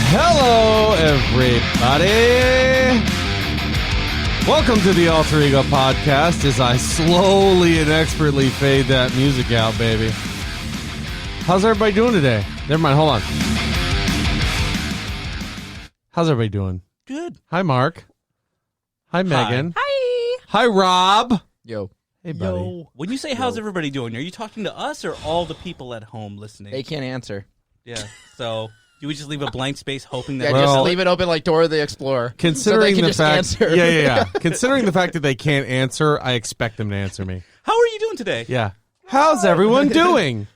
Hello, everybody. Welcome to the Alter Ego Podcast as I slowly and expertly fade that music out, baby. How's everybody doing today? Never mind, hold on. How's everybody doing? Good. Hi, Mark. Hi, Megan. Hi. Hi, Rob. Yo. Hey, buddy. When you say how's everybody doing, are you talking to us or all the people at home listening? They can't answer. Yeah. So do we just leave a blank space hoping that Yeah, Well, just leave it open like Dora the Explorer. Considering so they can the just fact, answer. yeah. Considering the fact that they can't answer, I expect them to answer me. How are you doing today? Yeah. How's everyone doing?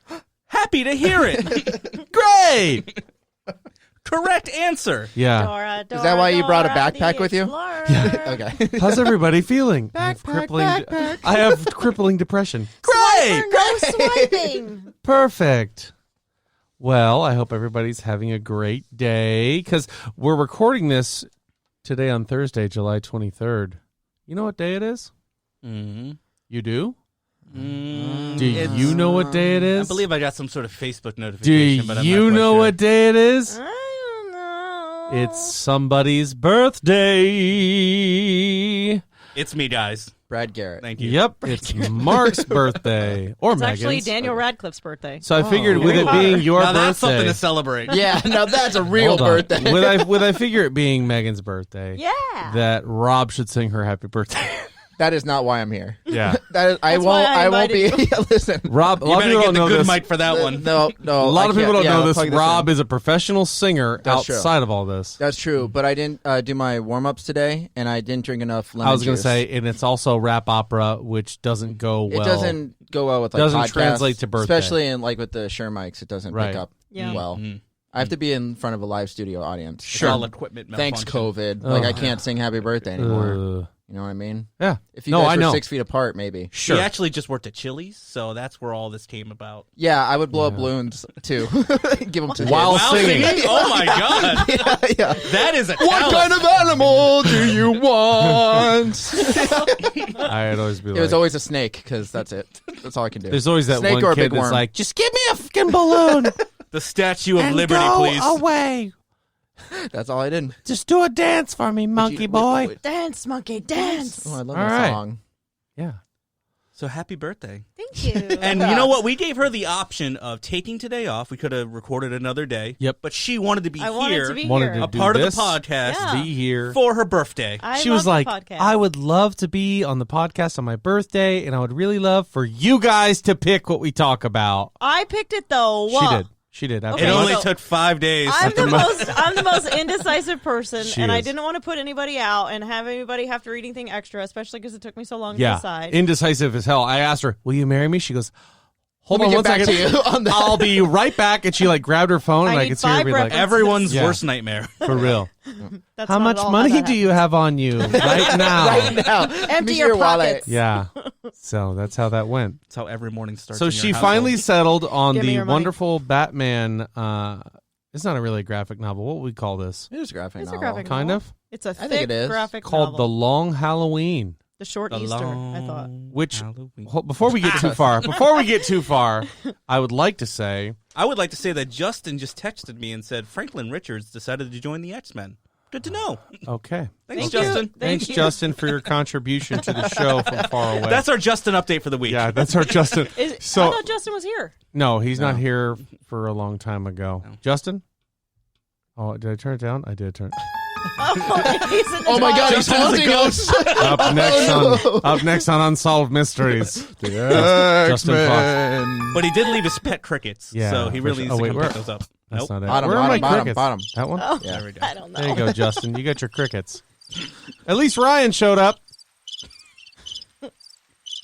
Happy to hear it. Great. Correct answer. Yeah. Dora, Is that why you brought a Dora, backpack the with you? Explorer. Okay. How's everybody feeling? Backpack. I have crippling depression. Swiper, Great. no swiping. Perfect. Well, I hope everybody's having a great day because we're recording this today on Thursday, July 23rd. You know what day it is? Mm-hmm. You do? Do It's- you know what day it I is? believe I got some sort of Facebook Do notification, but I'm you not quite know sure. what day it is? I don't know. It's somebody's birthday. It's me, guys. Brad Garrett. Thank you. Yep, it's Mark's birthday. Or It's actually Megan's. Daniel Radcliffe's birthday. So I figured with it Harry being your Now that's something birthday. to celebrate. Yeah, no, that's a real Hold on. birthday. Would I figure it being Megan's birthday, Yeah. that Rob should sing her happy birthday. That is not why I'm here. Yeah. That is, That's why I I won't be. invited Yeah, listen. Rob, a You lot of better people get don't the know good this. mic for that one. No. A lot of people don't know this. Rob is. is a professional singer That's true. outside of all this. That's true, but I didn't do my warm-ups today, and I didn't drink enough lemon I was going to juice. say, and it's also rap opera, which doesn't go well. It doesn't go well with like Doesn't podcasts, translate to birthday. especially in like with the Shure mics. It doesn't Right. pick up Yeah. well. Mhm. I have to be in front of a live studio audience. It's all equipment Thanks, malfunction. COVID. Like Oh. I can't sing Happy Birthday anymore. Uh, You know what I mean? yeah. If you No, guys I were know. 6 feet apart, maybe. Sure. He actually just worked at Chili's, so that's where all this came about. Yeah, I would blow up Yeah. balloons too. Give them to While kids. singing. Oh my god, yeah. that is a What talent. kind of animal do you want? I'd always be It like, was always a snake because that's it. That's all I can do. there's always that snake one or a kid big that's worm. like, just give me a fucking balloon The Statue of and Liberty, go please. away. That's all I did. Just do a dance for me, monkey boy. Dance, monkey, dance. Oh, I love All that right. song. Yeah. So happy birthday. Thank you. And you know what? We gave her the option of taking today off. We could have recorded another day. Yep. But she wanted to be I here, wanted to be Wanted here. to a do part this. of the podcast Yeah. Be here. for her birthday. She love was the like, podcast. I would love to be on the podcast on my birthday, and I would really love for you guys to pick what we talk about. I picked it though. She did. After It Okay, only so- took 5 days. I'm the most indecisive person, She and I is. didn't want to put anybody out and have anybody have to read anything extra, especially because it took me so long to yeah, decide. indecisive as hell. I asked her, will you marry me? She goes, hold Let on me one get back second. to you on that. I'll be right back. And she like grabbed her phone, and I I need could see her 5 be like, references. Everyone's Yeah. worst nightmare. for real. That's How not much at all money that do you have on you right now? Right now. Let Empty me see your wallet. pockets. Yeah. So that's how that went. That's how every morning starts. So in your she household. finally settled on Give me the your money. wonderful Batman. It's not a really graphic novel. What would we call this? It is a graphic It's a novel. graphic Kind novel. of. It's a think thick it is. graphic Called The novel. Long Halloween. The Short The Easter, I long thought. Which- Halloween. Before we get too far, I would like to say, I would like to say that Justin just texted me and said Franklin Richards decided to join the X-Men. Good to know. okay. Thanks, Thank you. Justin. Thank Thanks, you. Justin, for your contribution to the show from far away. That's our Justin update for the week. yeah, that's our Justin. I So thought Justin was here. no, he's not here for a long time ago. No. Justin? Oh, did I turn it down? I did turn it. He's in the Oh my God, he's toilet. haunting us. Up next on Unsolved Mysteries. Justin Fox. But he did leave his pet crickets, Yeah, so he for really sure. needs Oh, to wait, come where- pick those up. That's Nope. not it. Bottom, Where are my bottom, crickets? bottom. That one? Oh, Yeah. There we go. I don't know. There you go, Justin. You got your crickets. At least Ryan showed up.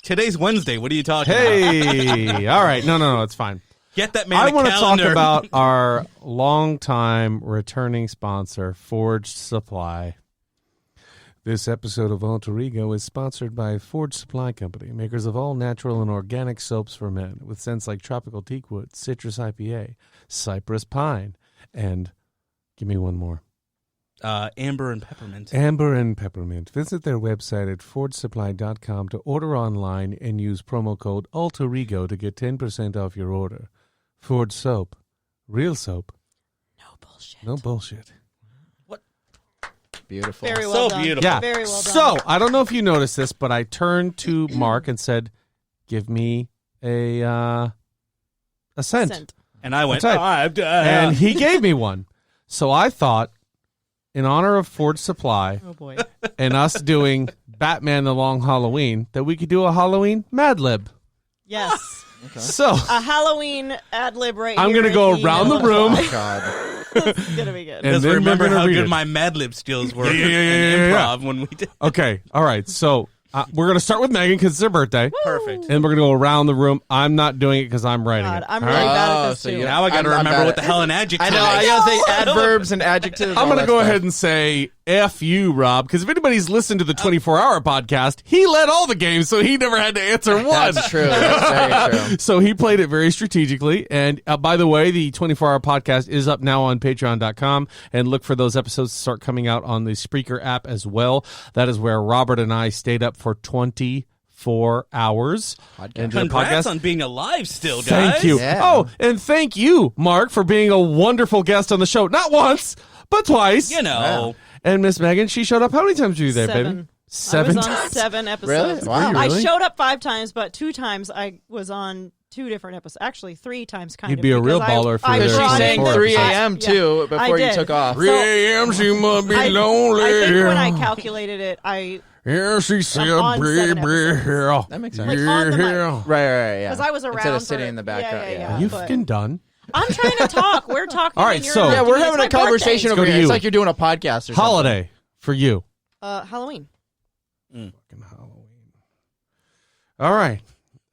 Today's Wednesday. What are you talking about? Hey. All right. No, it's fine. Get that man I a want to talk calendar. about our longtime returning sponsor, Forged Supply. This episode of Alter Ego is sponsored by Forged Supply Company, makers of all natural and organic soaps for men, with scents like tropical teakwood, citrus IPA, cypress pine, and give me one more. Amber and peppermint. Amber and Peppermint. Visit their website at fordsupply.com to order online and use promo code ALTEREGO to get 10% off your order. Ford soap. Real soap. No bullshit. No bullshit. Beautiful. Very well So done. beautiful. Yeah. Very well done. So, I don't know if you noticed this, but I turned to Mark and said, give me a scent. Scent. And I went, That's right. And he gave me one. So I thought, in honor of Ford Supply Oh boy. and us doing Batman the Long Halloween, that we could do a Halloween Mad Lib. Yes. So A Halloween ad lib right I'm here. going to go at around the Yellow room. Fly. God. It's going to be good. And Because then we're remember gonna how read good it. my Mad Lib skills were Yeah, in yeah. improv when we did. Okay. All right. So we're going to start with Megan because it's her birthday. Perfect. And we're going to go around the room. I'm not doing it because I'm writing God, it. I'm All really right? bad at Oh, this so too. you- Now I got to I'm remember bad what the at- hell an adjective I know. I is. gotta say adverbs and adjectives. I'm going to go ahead and say F you, Rob, because if anybody's listened to the 24-hour podcast, he led all the games, so he never had to answer one. That's true. That's very true. So he played it very strategically. And by the way, the 24-hour podcast is up now on patreon.com. And look for those episodes to start coming out on the Spreaker app as well. That is where Robert and I stayed up for 24 hours. And did a Congrats podcast. on being alive still, guys. Thank you. Yeah. Oh, and thank you, Mark, for being a wonderful guest on the show. Not once, but twice. You know. And Miss Megan, she showed up. How many times were you there, baby? 7. I was on times. 7 episodes. Really? Wow. Were you really? I showed up 5 times, but 2 times I was on 2 different episodes. Actually, 3 times kind You'd of. be a real because baller for I their Because brought she season in sang four the- 3 episode. a.m. Yeah, too I before you did. took off. 3 a.m. She must be lonely. I think when I calculated it, Yeah, she said, on 7 baby. That makes sense. Like, on the mic. Yeah. Right, yeah. 'Cause I was Instead around of sitting for- in the background. yeah, Yeah. yeah. You but- fucking done. I'm trying to talk. We're talking. All right, and you're so- Yeah, interrupting we're me. having It's a my conversation birthday. over go to here. you. It's like you're doing a podcast or something. Holiday for you. Halloween. Fucking Halloween. All right.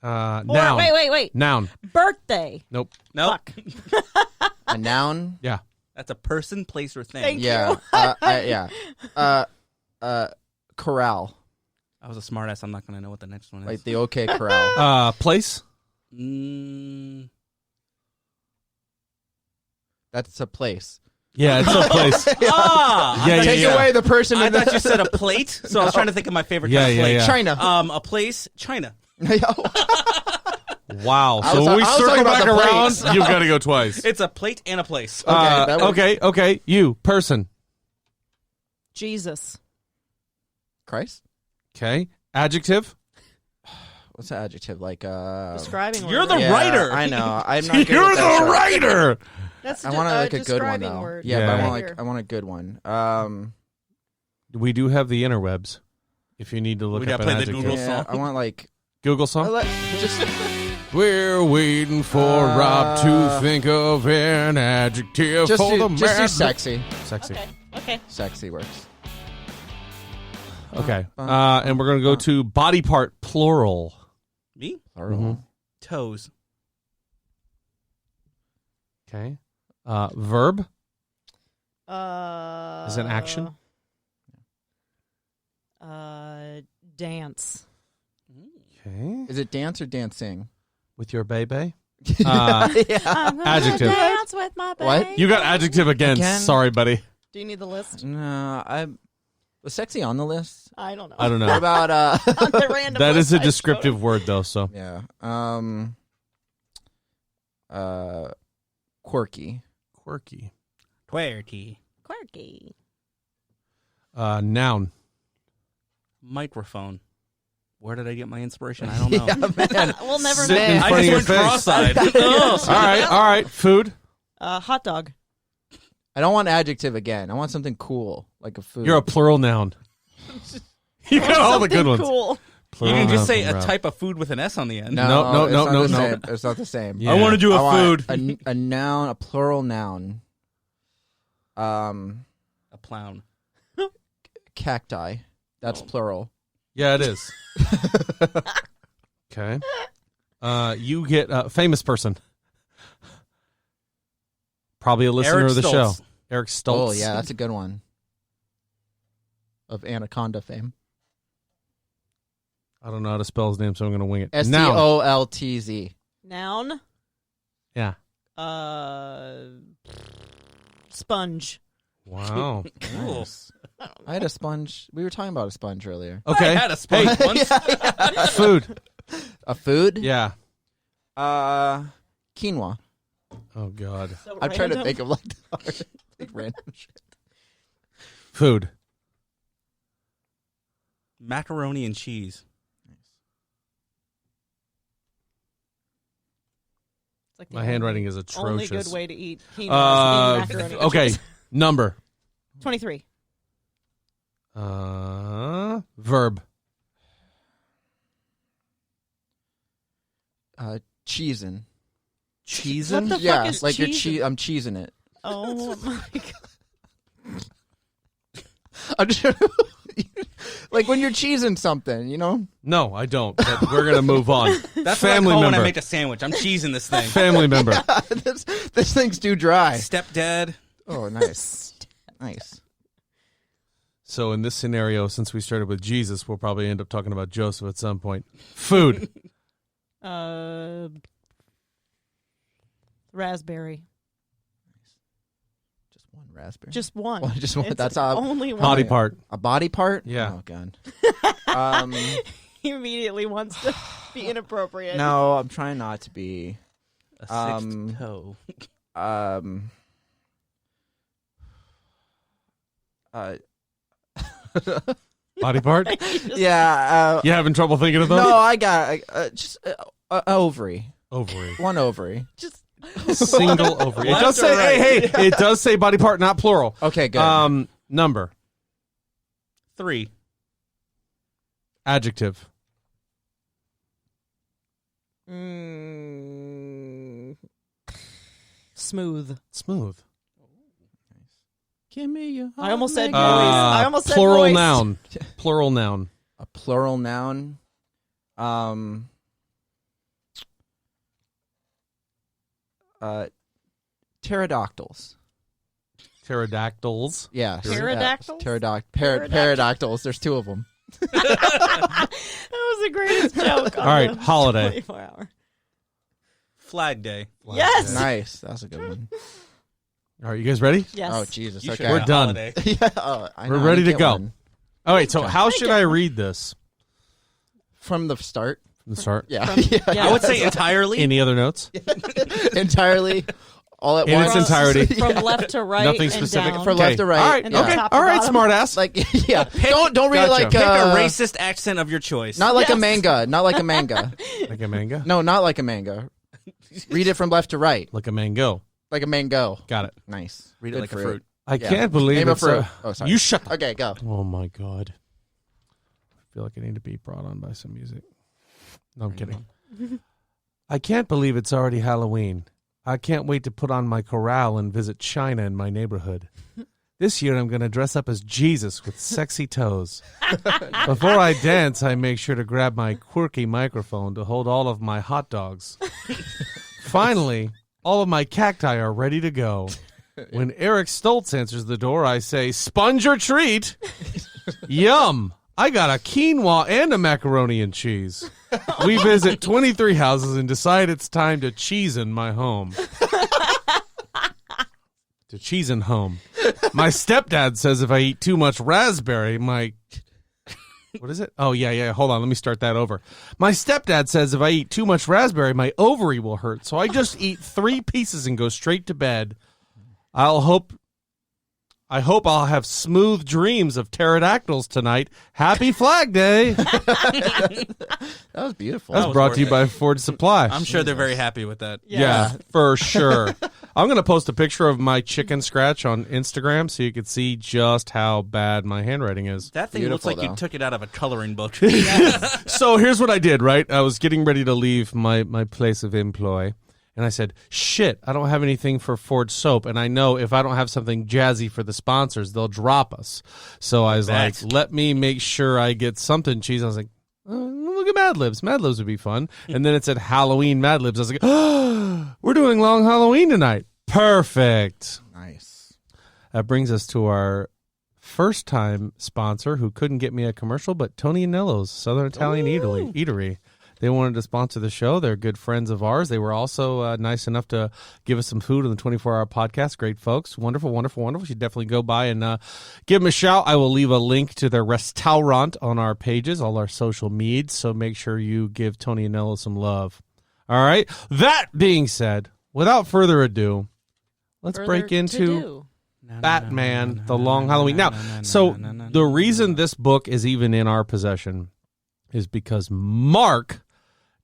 Or, Noun. wait. Noun. Birthday. Nope. Nope. Fuck. A noun. Yeah. That's a person, place, or thing. Thank you. Yeah. Corral. I was a smartass. I'm not going to know what the next one is. Like the OK Corral. Place. Mm, That's a place. Yeah, it's a place. Yeah, Take yeah. away the person. I in the- thought you said a plate, so I was trying to think of my favorite Yeah, kind of yeah, plate. yeah. China. A place, China. Wow. I So was- when we I was circle talking about back the around, plates. you've got to go twice. It's a plate and a place. that works. Okay. You, person. Jesus. Christ. Okay. Adjective. What's the adjective? Like Describing. You're word. the writer. I know. I'm not good You're with the that shit. writer. That's I want like a good one describing though. word. Yeah, Yeah. but Right I want here. I want a good one. We do have the interwebs. If you need to look We up gotta an play the adjective. Google yeah, song. I want like Google song. just We're waiting for Rob to think of an adjective just for do, the just do mad- sexy. Sexy. Okay. Sexy works. Okay. And we're going to go to body part plural. Me? Plural. Mhm. Toes. Okay. Verb. Is Is it action? Dance. Okay. Is it dance or dancing? With your baby. I'm gonna Adjective. dance with my What? baby. You got adjective again. Again? Sorry, buddy. Do you need the list? No, was sexy on the list? I don't know. I don't What know. about On the random That list is a I descriptive showed word, though. So yeah. Quirky. quirky. Twerky. Quirky. Noun. Microphone. Where did I get my inspiration? I don't know. Man. We'll never Sit in know. front I of your just went face. cross-eyed. All right. Food. Hot dog. I don't want adjective again. I want something cool, like a food. You're a plural noun. You got all the good ones. Cool. You Plural can just noun say from a Rob. type of food with an S on the end. no, No, it's no, not no, the no. same. It's not the same. Yeah. I want to do I a want food. a noun, a plural noun. A clown. Cacti. That's Oh. plural. Yeah, it is. Okay. You get famous person. Probably a listener Eric of the Stoltz. show. Eric Stoltz. Oh yeah, that's a good one. Of Anaconda fame. I don't know how to spell his name, so I'm going to wing it. Noun. Stoltz. Noun. Yeah. Sponge. Wow. Cool. I had a sponge. We were talking about a sponge earlier. Okay. I had a sponge once. Food. A food? Yeah. Quinoa. Oh God. So I'm trying to random. think of like random shit. Food. Macaroni and cheese. It's like the My handwriting is atrocious. only good way to eat quinoa. is eating macaroni and Okay. cheese. Number. 23. Verb. Cheesin'. What Cheesin'? the Yeah, fuck is like you're cheesin'? I'm cheesing it. Oh my god. I'm just like when you're cheesing something, you know? No, I don't. But we're gonna move on. That's Family what I call when member. I make a sandwich. I'm cheesing this thing. Family member. this thing's too dry. Stepdad. Oh, nice. Nice. So in this scenario, since we started with Jesus, we'll probably end up talking about Joseph at some point. Food. Raspberry. Just one raspberry. Just one. Well, just one. It's That's all. only one. Body part. A body part? Yeah. Oh god. He immediately wants to be inappropriate. No, I'm trying not to be. A sixth toe. Body part. Yeah. You having trouble thinking of those? No, I got just ovary. Ovary. One ovary. Just Single ovary. It Left does or say. right? Hey. It does say body part, not plural. Okay, good. Number. 3. Adjective. smooth. Smooth. Give me your I almost said heart, voice. I almost said plural voice. noun. Plural noun. a plural noun. Pterodactyls. Pterodactyls. Yeah. Pterodactyls? Pterodactyls. There's two of them. That was the greatest joke. All right, holiday. 24 hour. Flag Day. Yes. Nice. That was a good one. All right, you guys ready? Yes. Oh Jesus. You should Okay. We're have a done. holiday. Yeah. Oh, I We're know, I ready to get go. one. All right, so how should I read this? From the start. From the start. Yeah. Yeah. I would say entirely. Any other notes? Entirely. All at In once. its entirety. From left to right. Nothing and specific. down. For left to right. All right. And yeah. then Okay. top to All right, bottom. smartass. Like yeah. Don't read it Gotcha. like Pick a racist accent of your choice. not like a Yes. manga. Not like a manga. Like a manga. No, not like a manga. Read it from left to right. Like a mango. Like a mango. Got it. Nice. Read it Good like a fruit. I Yeah. can't believe Name a it's fruit. Oh, sorry. You shut the Okay, go. Oh my god. I feel like I need to be brought on by some music. No, I'm kidding. I can't believe it's already Halloween. I can't wait to put on my corral and visit China in my neighborhood. This year I'm going to dress up as Jesus with sexy toes. Before I dance, I make sure to grab my quirky microphone to hold all of my hot dogs. Finally, all of my cacti are ready to go. When Eric Stoltz answers the door, I say, "Sponge or treat?" Yum! I got a quinoa and a macaroni and cheese. We visit 23 houses and decide it's time to cheese-in my home. To cheese-in home. My stepdad says if I eat too much raspberry, my... What is it? Oh, yeah. Hold on. Let me start that over. My stepdad says if I eat too much raspberry, my ovary will hurt. So I just eat 3 pieces and go straight to bed. I hope I'll have smooth dreams of pterodactyls tonight. Happy Flag Day. That was beautiful. That's was brought worth to you it. by Ford Supply. I'm sure they're very happy with that. Yeah, for sure. I'm going to post a picture of my chicken scratch on Instagram so you can see just how bad my handwriting is. That thing Beautiful, looks like though. you took it out of a coloring book. So here's what I did, right? I was getting ready to leave my place of employ, and I said, shit, I don't have anything for Ford soap, and I know if I don't have something jazzy for the sponsors, they'll drop us. So I was like, let me make sure I get something cheesy. I was like, look at Mad Libs. Mad Libs would be fun. And then it said Halloween Mad Libs. I was like, oh, we're doing Long Halloween tonight. Perfect. Nice. That brings us to our first-time sponsor who couldn't get me a commercial, but Tony Anello's Southern Italian Eatery. They wanted to sponsor the show. They're good friends of ours. They were also nice enough to give us some food on the 24-hour podcast. Great folks. Wonderful, wonderful, wonderful. You should definitely go by and give them a shout. I will leave a link to their restaurant on our pages, all our social medias, so make sure you give Tony and Ella some love. All right? That being said, without further ado, let's break into Batman, The Long Halloween. Now, so the reason this book is even in our possession is because Mark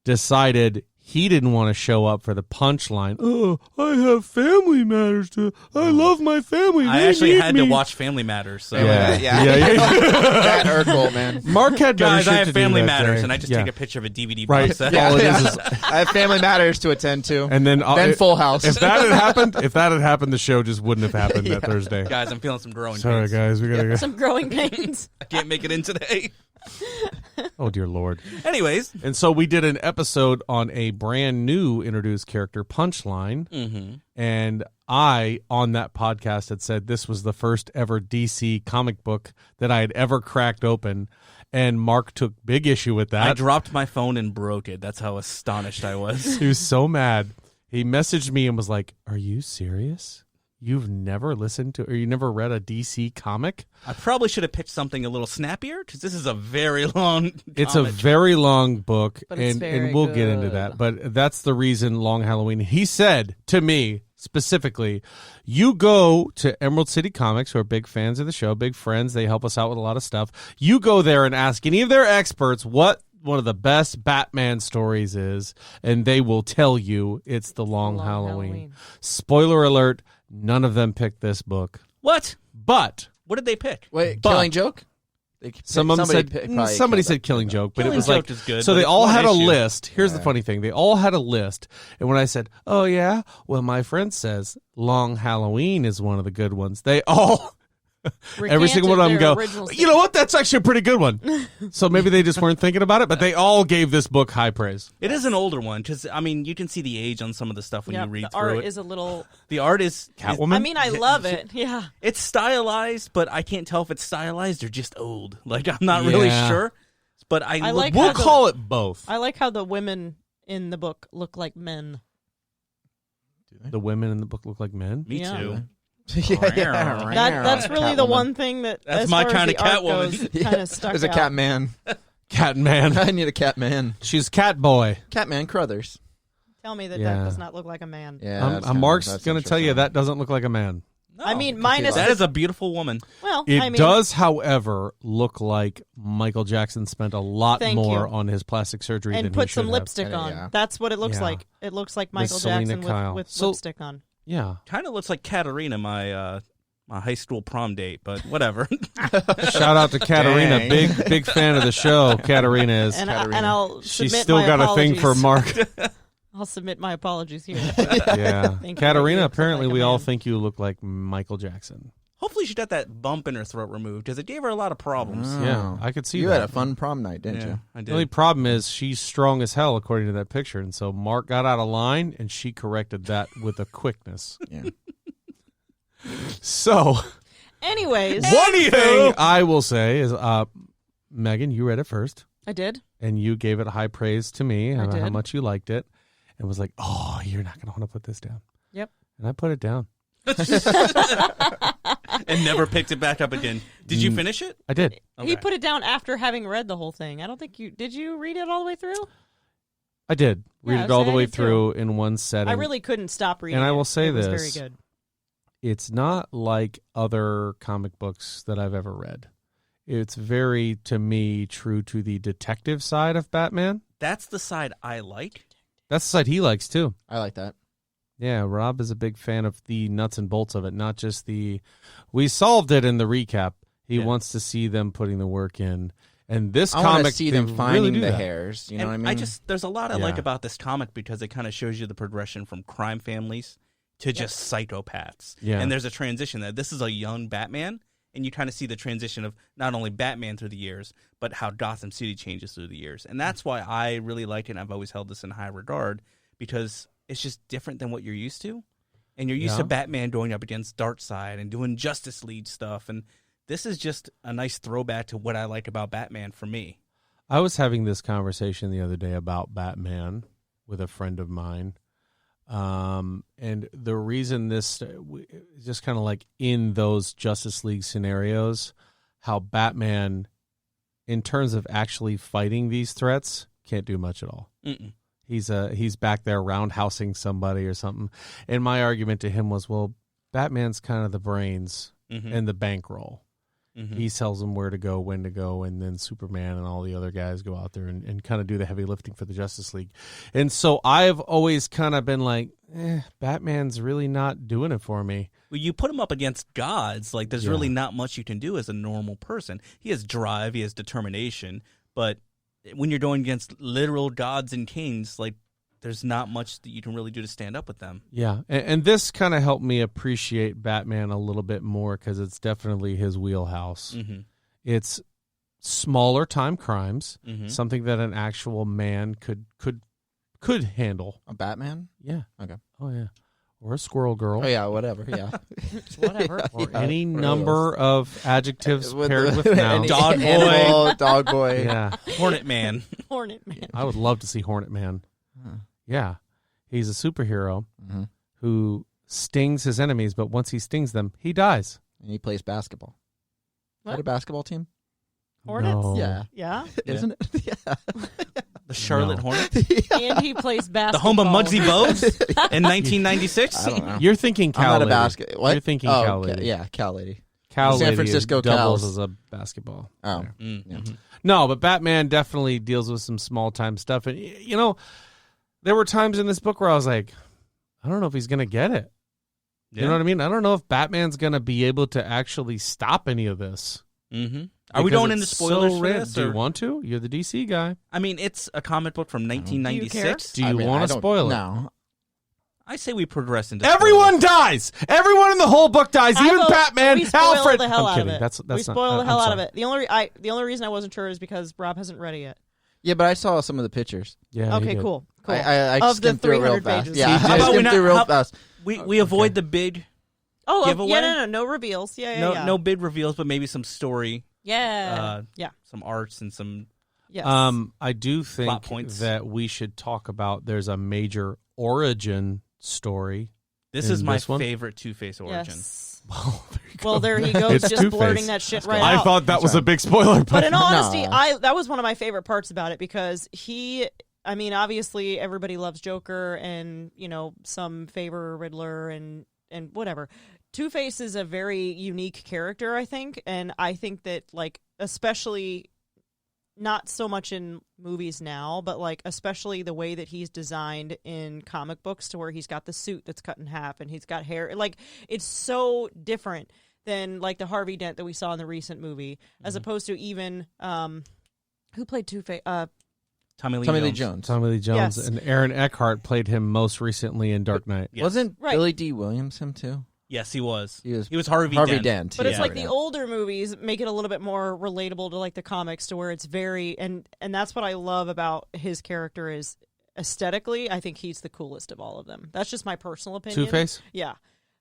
decided he didn't want to show up for the punchline. Oh, I have family matters to. I love my family. I actually had to watch Family Matters. So. Yeah. That Urkel, man. Mark had better Guys, shit I have to do Family that Matters, day. and I just take a picture of a DVD Right. box set. All it is I have Family Matters to attend to. and then Full House. If that had happened, the show just wouldn't have happened that Thursday. Guys, I'm feeling some growing Sorry, pains. guys, we gotta go. Some growing pains. I can't make it in today. Oh dear Lord. Anyways. And so we did an episode on a brand new introduced character, Punchline. Mm-hmm. And I, on that podcast, had said this was the first ever DC comic book that I had ever cracked open. And Mark took big issue with that. I dropped my phone and broke it. That's how astonished I was. He was so mad. He messaged me and was like, "Are you serious? You've never listened to, or you never read a DC comic?" I probably should have picked something a little snappier because this is a very long It's a comic. very long book, But it's and very we'll get into good. that. But that's the reason Long Halloween. He said to me specifically, you go to Emerald City Comics, who are big fans of the show, big friends. They help us out with a lot of stuff. You go there and ask any of their experts what one of the best Batman stories is, and they will tell you it's the Long Halloween. Spoiler alert, none of them picked this book. What? But What did they pick? Wait, But- Killing Joke? somebody said probably said Killing Joke, but Killing it was Joke like is good, so but they it's all one had a issue. list. Here's the funny thing: they all had a list, and when I said, "Oh yeah, well my friend says Long Halloween is one of the good ones," they all every single one of them go, "You know what? That's actually a pretty good one." So maybe they just weren't thinking about it, but they all gave this book high praise. It is an older one because I mean you can see the age on some of the stuff when you read the through art it. is a little. The art is Catwoman. I mean, I love it. Yeah. It's stylized, but I can't tell if it's stylized or just old. Like I'm not really Yeah. sure. But I look, like We'll how the- call it both. I like how the women in the book look like men. The women in the book look like men. me Yeah. too. That's really the one thing that That's as my far as kinda the art Catwoman. goes, kind of stuck There's a out. cat man. Cat man. I need a cat man. She's Cat Boy. Catman Crothers. Tell me that Yeah. that does not look like a man. Yeah. Mark's going to tell you that doesn't look like a man. No. I mean, minus that is a beautiful woman. well, It I mean, does, however, look like Michael Jackson spent a lot Thank more you. on his plastic surgery than and he put should some have. lipstick on. Yeah. That's what it looks Yeah. like. It looks like Michael Selena Jackson Kyle. with So- lipstick on. Yeah. Kind of looks like Katarina, my high school prom date, but whatever. Shout out to Katarina. Dang. Big fan of the show. Katarina is. And Katarina. I'll She's submit still my got a thing for apologies. Mark. I'll submit my apologies here. Yeah. Thank you. Katarina, You look apparently like a we all man. think you look like Michael Jackson. Hopefully she got that bump in her throat removed because it gave her a lot of problems. Oh. Yeah, I could see You that. had a fun prom night, didn't Yeah, you? I The only did. problem is she's strong as hell, according to that picture. And so Mark got out of line, and she corrected that with a quickness. Yeah. So, Anyways, one thing I will say is, Megan, you read it first, I did. and you gave it high praise to me I about how did. much you liked it, and was like, "Oh, you're not going to want to put this down." Yep. And I put it down. And never picked it back up again. Did you finish it? I did. He Okay. put it down after having read the whole thing. I don't think you did. You read it all the way through? I did. Read Yeah, it all the I way did too. through in one setting. I really couldn't stop reading. And I it. will say it was this. very good. It's not like other comic books that I've ever read. It's very, to me, true to the detective side of Batman. That's the side I like. That's the side he likes, too. I like that. Yeah, Rob is a big fan of the nuts and bolts of it, not just the, we solved it in the recap. He Yeah. wants to see them putting the work in. And this I want comic, to see they them really finding do the that. hairs. You know And what I mean? there's a lot I like Yeah. about this comic because it kind of shows you the progression from crime families to just psychopaths. Yeah. And there's a transition there. This is a young Batman, and you kind of see the transition of not only Batman through the years, but how Gotham City changes through the years. And that's why I really like it, and I've always held this in high regard, because it's just different than what you're used to. And you're used Yeah. to Batman going up against Darkseid and doing Justice League stuff, and this is just a nice throwback to what I like about Batman for me. I was having this conversation the other day about Batman with a friend of mine. And the reason this is just kind of like in those Justice League scenarios, how Batman, in terms of actually fighting these threats, can't do much at all. Mm-mm. He's back there roundhousing somebody or something. And my argument to him was, well, Batman's kind of the brains Mhm. and the bankroll. Mhm. He tells them where to go, when to go, and then Superman and all the other guys go out there and kind of do the heavy lifting for the Justice League. And so I've always kind of been like, Batman's really not doing it for me. Well, you put him up against gods, like there's Yeah. really not much you can do as a normal person. He has drive, he has determination, but when you're going against literal gods and kings, like there's not much that you can really do to stand up with them. Yeah, and this kind of helped me appreciate Batman a little bit more because it's definitely his wheelhouse. Mm-hmm. It's smaller time crimes, Mm-hmm. something that an actual man could handle. A Batman? Yeah. Okay. Oh yeah. Or a squirrel girl. Oh yeah, whatever. Yeah. Whatever. Or Yeah, any one of number of adjectives paired with any nouns. Dog boy. animal, dog boy. Yeah. Hornet Man. Hornet Man. I would love to see Hornet Man. Huh. Yeah. He's a superhero Mhm. who stings his enemies, but once he stings them, he dies. And he plays basketball. Is that What? a basketball team? Hornets? No. Yeah. Yeah. Isn't it? Yeah. The Charlotte No. Hornets. And he plays The basketball. home of Muggsy Bogues in 1996. I don't know. You're thinking I'm Cow not a Lady. basket. What? You're thinking oh, Cow okay. Lady. Yeah, Cow Lady. Cow San Lady Francisco doubles Cows. as a basketball. Oh. Yeah. Mm-hmm. Yeah. No, but Batman definitely deals with some small time stuff. And, you know, there were times in this book where I was like, I don't know if he's going to get it. You know what I mean? I don't know if Batman's going to be able to actually stop any of this. Mm-hmm. Are we Because going into it's spoilers so for red. this? Do you or- want to? You're the DC guy. I mean, it's a comic book from 1996. Do you I mean, want I to don't- spoil it? No. I say we progress into Everyone dies. Everyone in the whole book dies. I Even vote Batman, we spoil Alfred. the hell I'm out kidding. of it. That's we not. spoil the I'm hell out of sorry. it. The only reason I wasn't sure is because Rob hasn't read it yet. Yeah, but I saw some of the pictures. Yeah. Okay, you did. cool. I Of the skimmed through it real 300 fast. pages. Yeah, He I did. How about we skimmed not- through real how- fast. We avoid the big Oh, Giveaway? no reveals. Yeah, no yeah. no big reveals, but maybe some story, Yeah. Yeah. some arts, and some. Yes. I do Plot think points. that we should talk about. There's a major origin story. This In is my this one? favorite Two-Face origin. Yes. Well, Well, there he goes, It's just Two-Face. blurting that shit right I out. thought that was a big spoiler, But in all honesty, No. that was one of my favorite parts about it because I mean, obviously everybody loves Joker and, some favor Riddler and whatever. Two-Face is a very unique character, I think, and I think that, especially not so much in movies now, but, especially the way that he's designed in comic books to where he's got the suit that's cut in half and he's got hair. It's so different than, the Harvey Dent that we saw in the recent movie, as opposed to even, who played Two-Face? Tommy Lee Tommy Lee Jones. Jones. Tommy Lee Jones Yes. and Aaron Eckhart played him most recently in Dark Knight. Yes. Wasn't Right. Billy D. Williams him too? Yes, he was. He was Harvey Dent. Dent. But it's Yeah. the older movies make it a little bit more relatable to the comics, to where it's very and that's what I love about his character is aesthetically. I think he's the coolest of all of them. That's just my personal opinion. Two-Face? Yeah,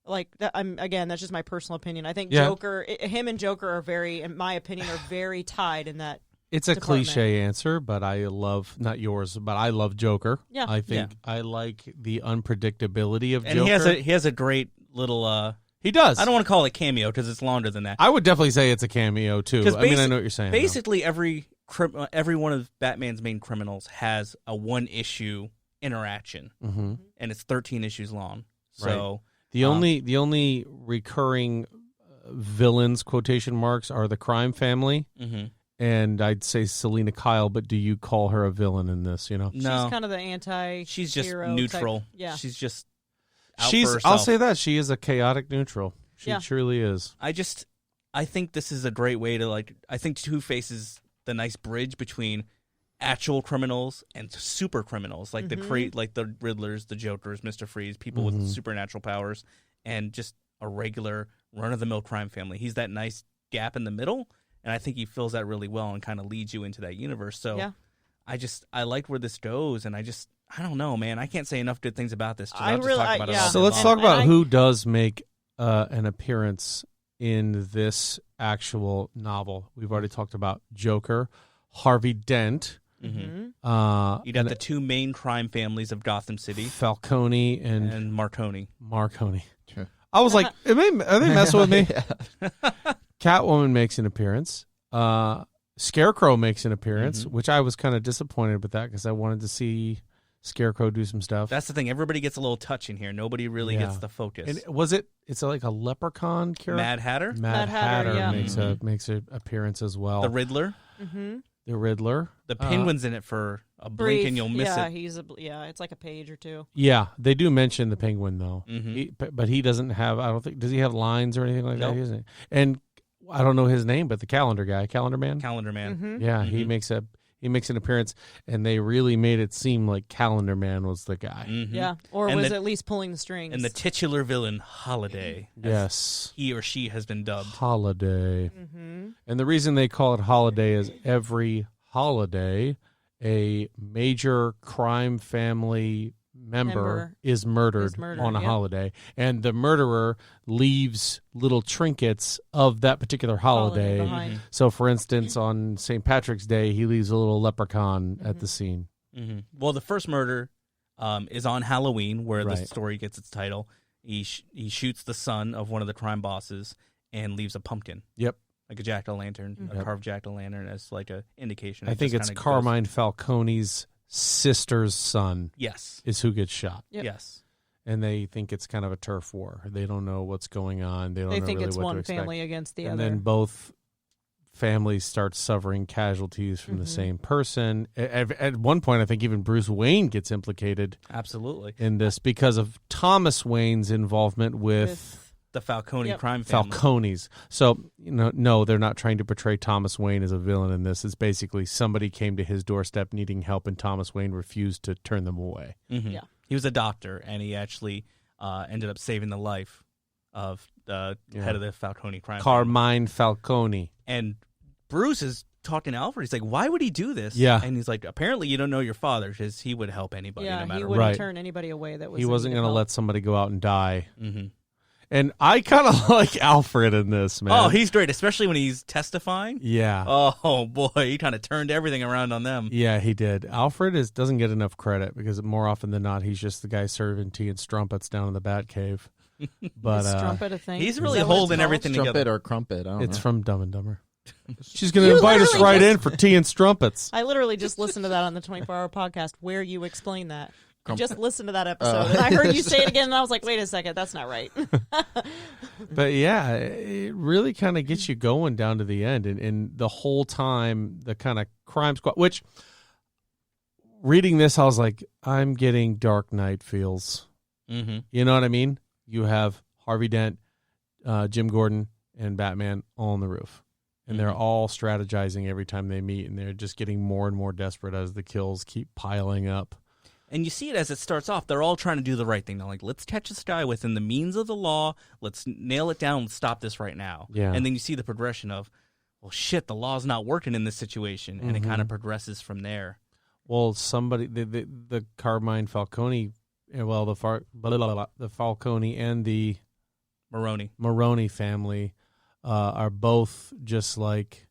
that's just my personal opinion. I think Yeah. Joker, him and Joker are very, in my opinion, are very tied in that. It's a department. cliche answer, but I love, not yours, but I love Joker. Yeah. I think I like the unpredictability of And Joker. he has a great little. He does. I don't want to call it cameo because it's longer than that. I would definitely say it's a cameo, too. 'Cause I mean, I know what you're saying. though. Basically, every one of Batman's main criminals has a one-issue interaction, Mhm. and it's 13 issues long. So The only recurring villains, quotation marks, are the crime family, mhm. and I'd say Selena Kyle, but do you call her a villain in this, no, She's kind of the anti. she's just hero neutral. type. Yeah. She's just out She's for I'll herself. say that she is a chaotic neutral. She Yeah. truly is. I think this is a great way to I think Two-Face is the nice bridge between actual criminals and super criminals, like Mhm. the Riddlers, the Jokers, Mr. Freeze, people Mhm. with supernatural powers, and just a regular run-of-the-mill crime family. He's that nice gap in the middle, and I think he fills that really well and kind of leads you into that universe. So Yeah. I like where this goes, and I don't know, man. I can't say enough good things about this. I I'll just really- talk about it yeah. all So day let's long. talk about And I- who does make an appearance in this actual novel. We've already talked about Joker. Harvey Dent. Mm-hmm. You got the two main crime families of Gotham City, Falcone and Marconi. Sure. I was like, are they messing with me? Catwoman makes an appearance. Scarecrow makes an appearance, which I was kind of disappointed with that because I wanted to see Scarecrow do some stuff. That's the thing. Everybody gets a little touch in here. Nobody really gets the focus. And it's like a leprechaun character? Mad Hatter? Mad Hatter yeah. makes an appearance as well. The Riddler? Mm-hmm. The Riddler. The Penguin's in it for a blink and you'll miss it. It's like a page or two. Yeah, they do mention the Penguin though. Mm-hmm. But he doesn't have, I don't think, does he have lines or anything like Nope. that? And I don't know his name, but the Calendar guy, Calendar Man. Calendar Man. Mm-hmm. Yeah, he makes an appearance, and they really made it seem like Calendar Man was the guy. Mm-hmm. Yeah, or And was the- at least pulling the strings. And the titular villain, Holiday. as Yes. He or she has been dubbed. Holiday. Mm-hmm. And the reason they call it Holiday is every holiday, a major crime family member is murdered on a yep. holiday. And the murderer leaves little trinkets of that particular holiday. behind. So, for instance, on St. Patrick's Day, he leaves a little leprechaun at the scene. Mm-hmm. Well, the first murder is on Halloween, where the Right. story gets its title. He shoots the son of one of the crime bosses and leaves a pumpkin. Yep. Like a jack-o'-lantern, Mm-hmm. a carved jack-o'-lantern as like a indication. I It think just it's kinda Carmine Falcone's sister's son Yes. is who gets shot. Yep. Yes. And they think it's kind of a turf war. They don't know what's going on. They don't They know think really it's what to one expect. family against the and other. then both families start suffering casualties from the same person. At one point, I think even Bruce Wayne gets implicated Absolutely. in this because of Thomas Wayne's involvement with The Falcone Yep. crime family. Falcones. So, no, they're not trying to portray Thomas Wayne as a villain in this. It's basically somebody came to his doorstep needing help, and Thomas Wayne refused to turn them away. Mm-hmm. Yeah. He was a doctor, and he actually ended up saving the life of the head of the Falcone crime family. Carmine Falcone. And Bruce is talking to Alfred. He's like, why would he do this? Yeah. And he's like, apparently you don't know your father, because he would help anybody no he matter wouldn't what. Right. turn anybody away that was. He in wasn't need of going to help. let somebody go out and die. Mm-hmm. And I kind of like Alfred in this, man. Oh, he's great, especially when he's testifying. Yeah. Oh, boy, he kind of turned everything around on them. Yeah, he did. Alfred doesn't get enough credit because more often than not, he's just the guy serving tea and strumpets down in the Batcave. But Is Strumpet a thing? he's Is really that what it's holding called? everything Trumpet together. or crumpet. I don't it's know. from Dumb and Dumber. She's going to You invite us literally right just- in for tea and strumpets. I literally just listened to that on the 24-hour podcast where you explain that. I just listened to that episode, Oh. and I heard you say it again, and I was like, wait a second, that's not right. But yeah, it really kind of gets you going down to the end. And the whole time, the kind of crime squad, which reading this, I was like, I'm getting Dark Knight feels. Mm-hmm. You know what I mean? You have Harvey Dent, Jim Gordon, and Batman all on the roof. And they're all strategizing every time they meet, and they're just getting more and more desperate as the kills keep piling up. And you see it as it starts off. They're all trying to do the right thing. They're like, let's catch this guy within the means of the law. Let's nail it down. Let's stop this right now. Yeah. And then you see the progression of, well, shit, the law's not working in this situation. And it kind of progresses from there. Well, somebody, the Carmine Falcone, well, the Falcone and the Maroni family are both just like,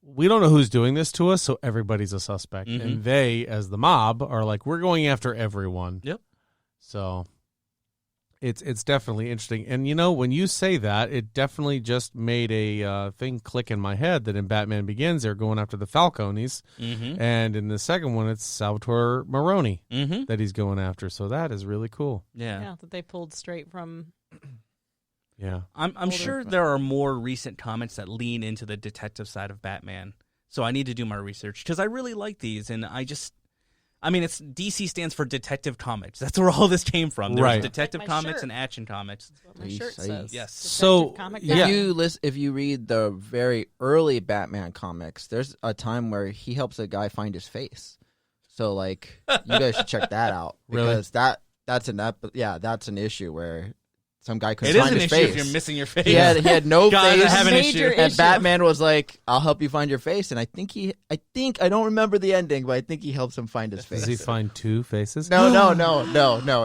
we don't know who's doing this to us, so everybody's a suspect. Mhm. And they, as the mob, are like, we're going after everyone. Yep. So it's definitely interesting. And, when you say that, it definitely just made a thing click in my head that in Batman Begins, they're going after the Falcones. Mm-hmm. And in the second one, it's Salvatore Maroni Mm-hmm. that he's going after. So that is really cool. Yeah. that they pulled straight from. Yeah. I'm Older. sure there are more recent comics that lean into the detective side of Batman. So I need to do my research because I really like these. And it's DC stands for Detective Comics. That's where all this came from. There's Right. Detective Like my Comics shirt. and Action Comics. That's what my Nice, shirt nice. says. Yes. So, Detective Comic yeah. Guy. If you read the very early Batman comics, there's a time where he helps a guy find his face. So like you guys should check that out Really? because that's an issue where some guy It couldn't is find an his issue face. if you're missing your face. he had no God, face. I have an Major issue. And issue. Batman was like, "I'll help you find your face." And I don't remember the ending, but I think he helps him find his face. Does he find two faces? No.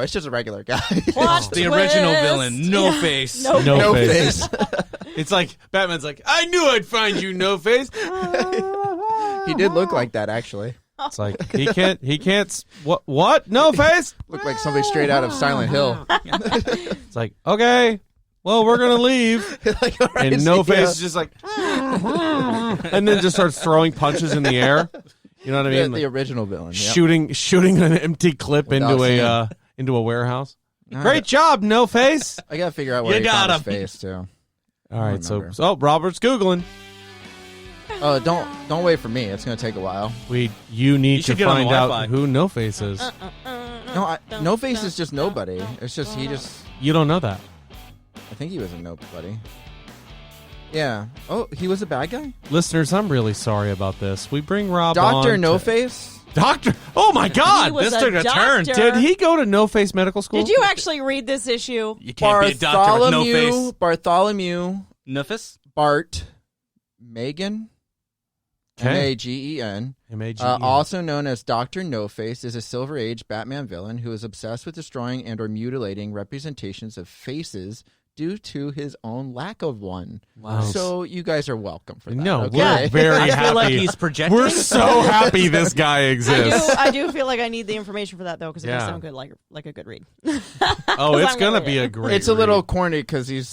It's just a regular guy. Plot The original twist. villain, No Yeah. Face. No, No no face. face. It's like Batman's like, I knew I'd find you, No Face. He did look like that, actually. It's like he can't. What? No face. Looked like something straight out of Silent Hill. It's like, okay, well, we're gonna leave, Like, all right, and No see ya. Face is just like, and then just starts throwing punches in the air. You know what I mean? The Like, original villain. Yep. shooting an empty clip Without into a warehouse. All Great right. job, No Face. I gotta figure out where You he got found his him. face too. All right, remember. so Robert's googling. Oh, don't wait for me. It's gonna take a while. You need to should get on the find out Wi-Fi. who No Face is. No, No Face is just nobody. It's just he just. You don't know that. I think he was a nobody. Yeah. Oh, he was a bad guy. Listeners, I'm really sorry about this. We bring Rob Doctor on No to- Face. Doctor. Oh my He God! was this took a turn. doctor. Did he go to No Face Medical School? Did you actually read this issue? You can't be a doctor with no face. Bartholomew Nufus? Bart Megan. Okay. Magen. M-A-G-E-N. Also known as Dr. No Face, is a Silver Age Batman villain who is obsessed with destroying and or mutilating representations of faces due to his own lack of one. Wow. So you guys are welcome for that. No, okay? we're very I happy. feel like he's projecting. We're so happy this guy exists. I do feel like I need the information for that though, because it does Yeah. sound good, like a good read. Oh, it's I'm gonna gonna be read a it. great. It's a little read. corny because he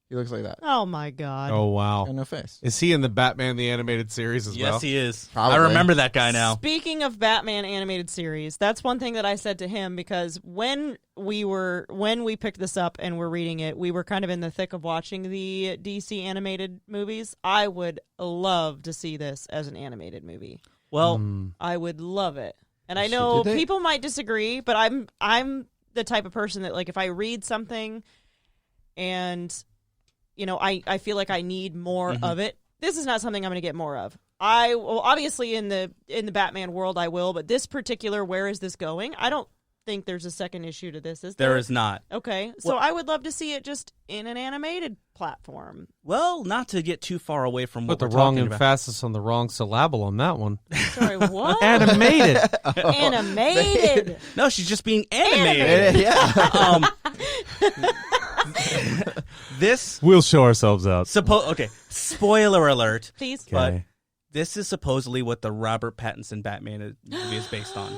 looks like that. Oh my god! Oh wow. Got no face. Is he in the Batman the Animated Series as well? Yes, he is. Probably. I remember that guy now. Speaking of Batman animated series, that's one thing that I said to him, because when we picked this up and we're reading it, we were kind of in the thick of watching the DC animated movies. I would love to see this as an animated movie. Well, I would love it. And I Did know they- people might disagree, but I'm the type of person that, like, if I read something and I feel like I need more of it, this is not something I'm going to get more of. I will obviously in the Batman world I will, but this particular where is this going? I don't think there's a second issue to this, is there? there is not. Okay. So Well- I would love to see it just in an animated platform. Well, not to get too far away from what Put the we're wrong talking about. emphasis on the wrong syllable on that one. Sorry, what? Animated. Animated. No, she's just being animated. Yeah. This We'll show ourselves out. okay. Spoiler alert. Please. But Okay. this is supposedly what the Robert Pattinson Batman movie is based on.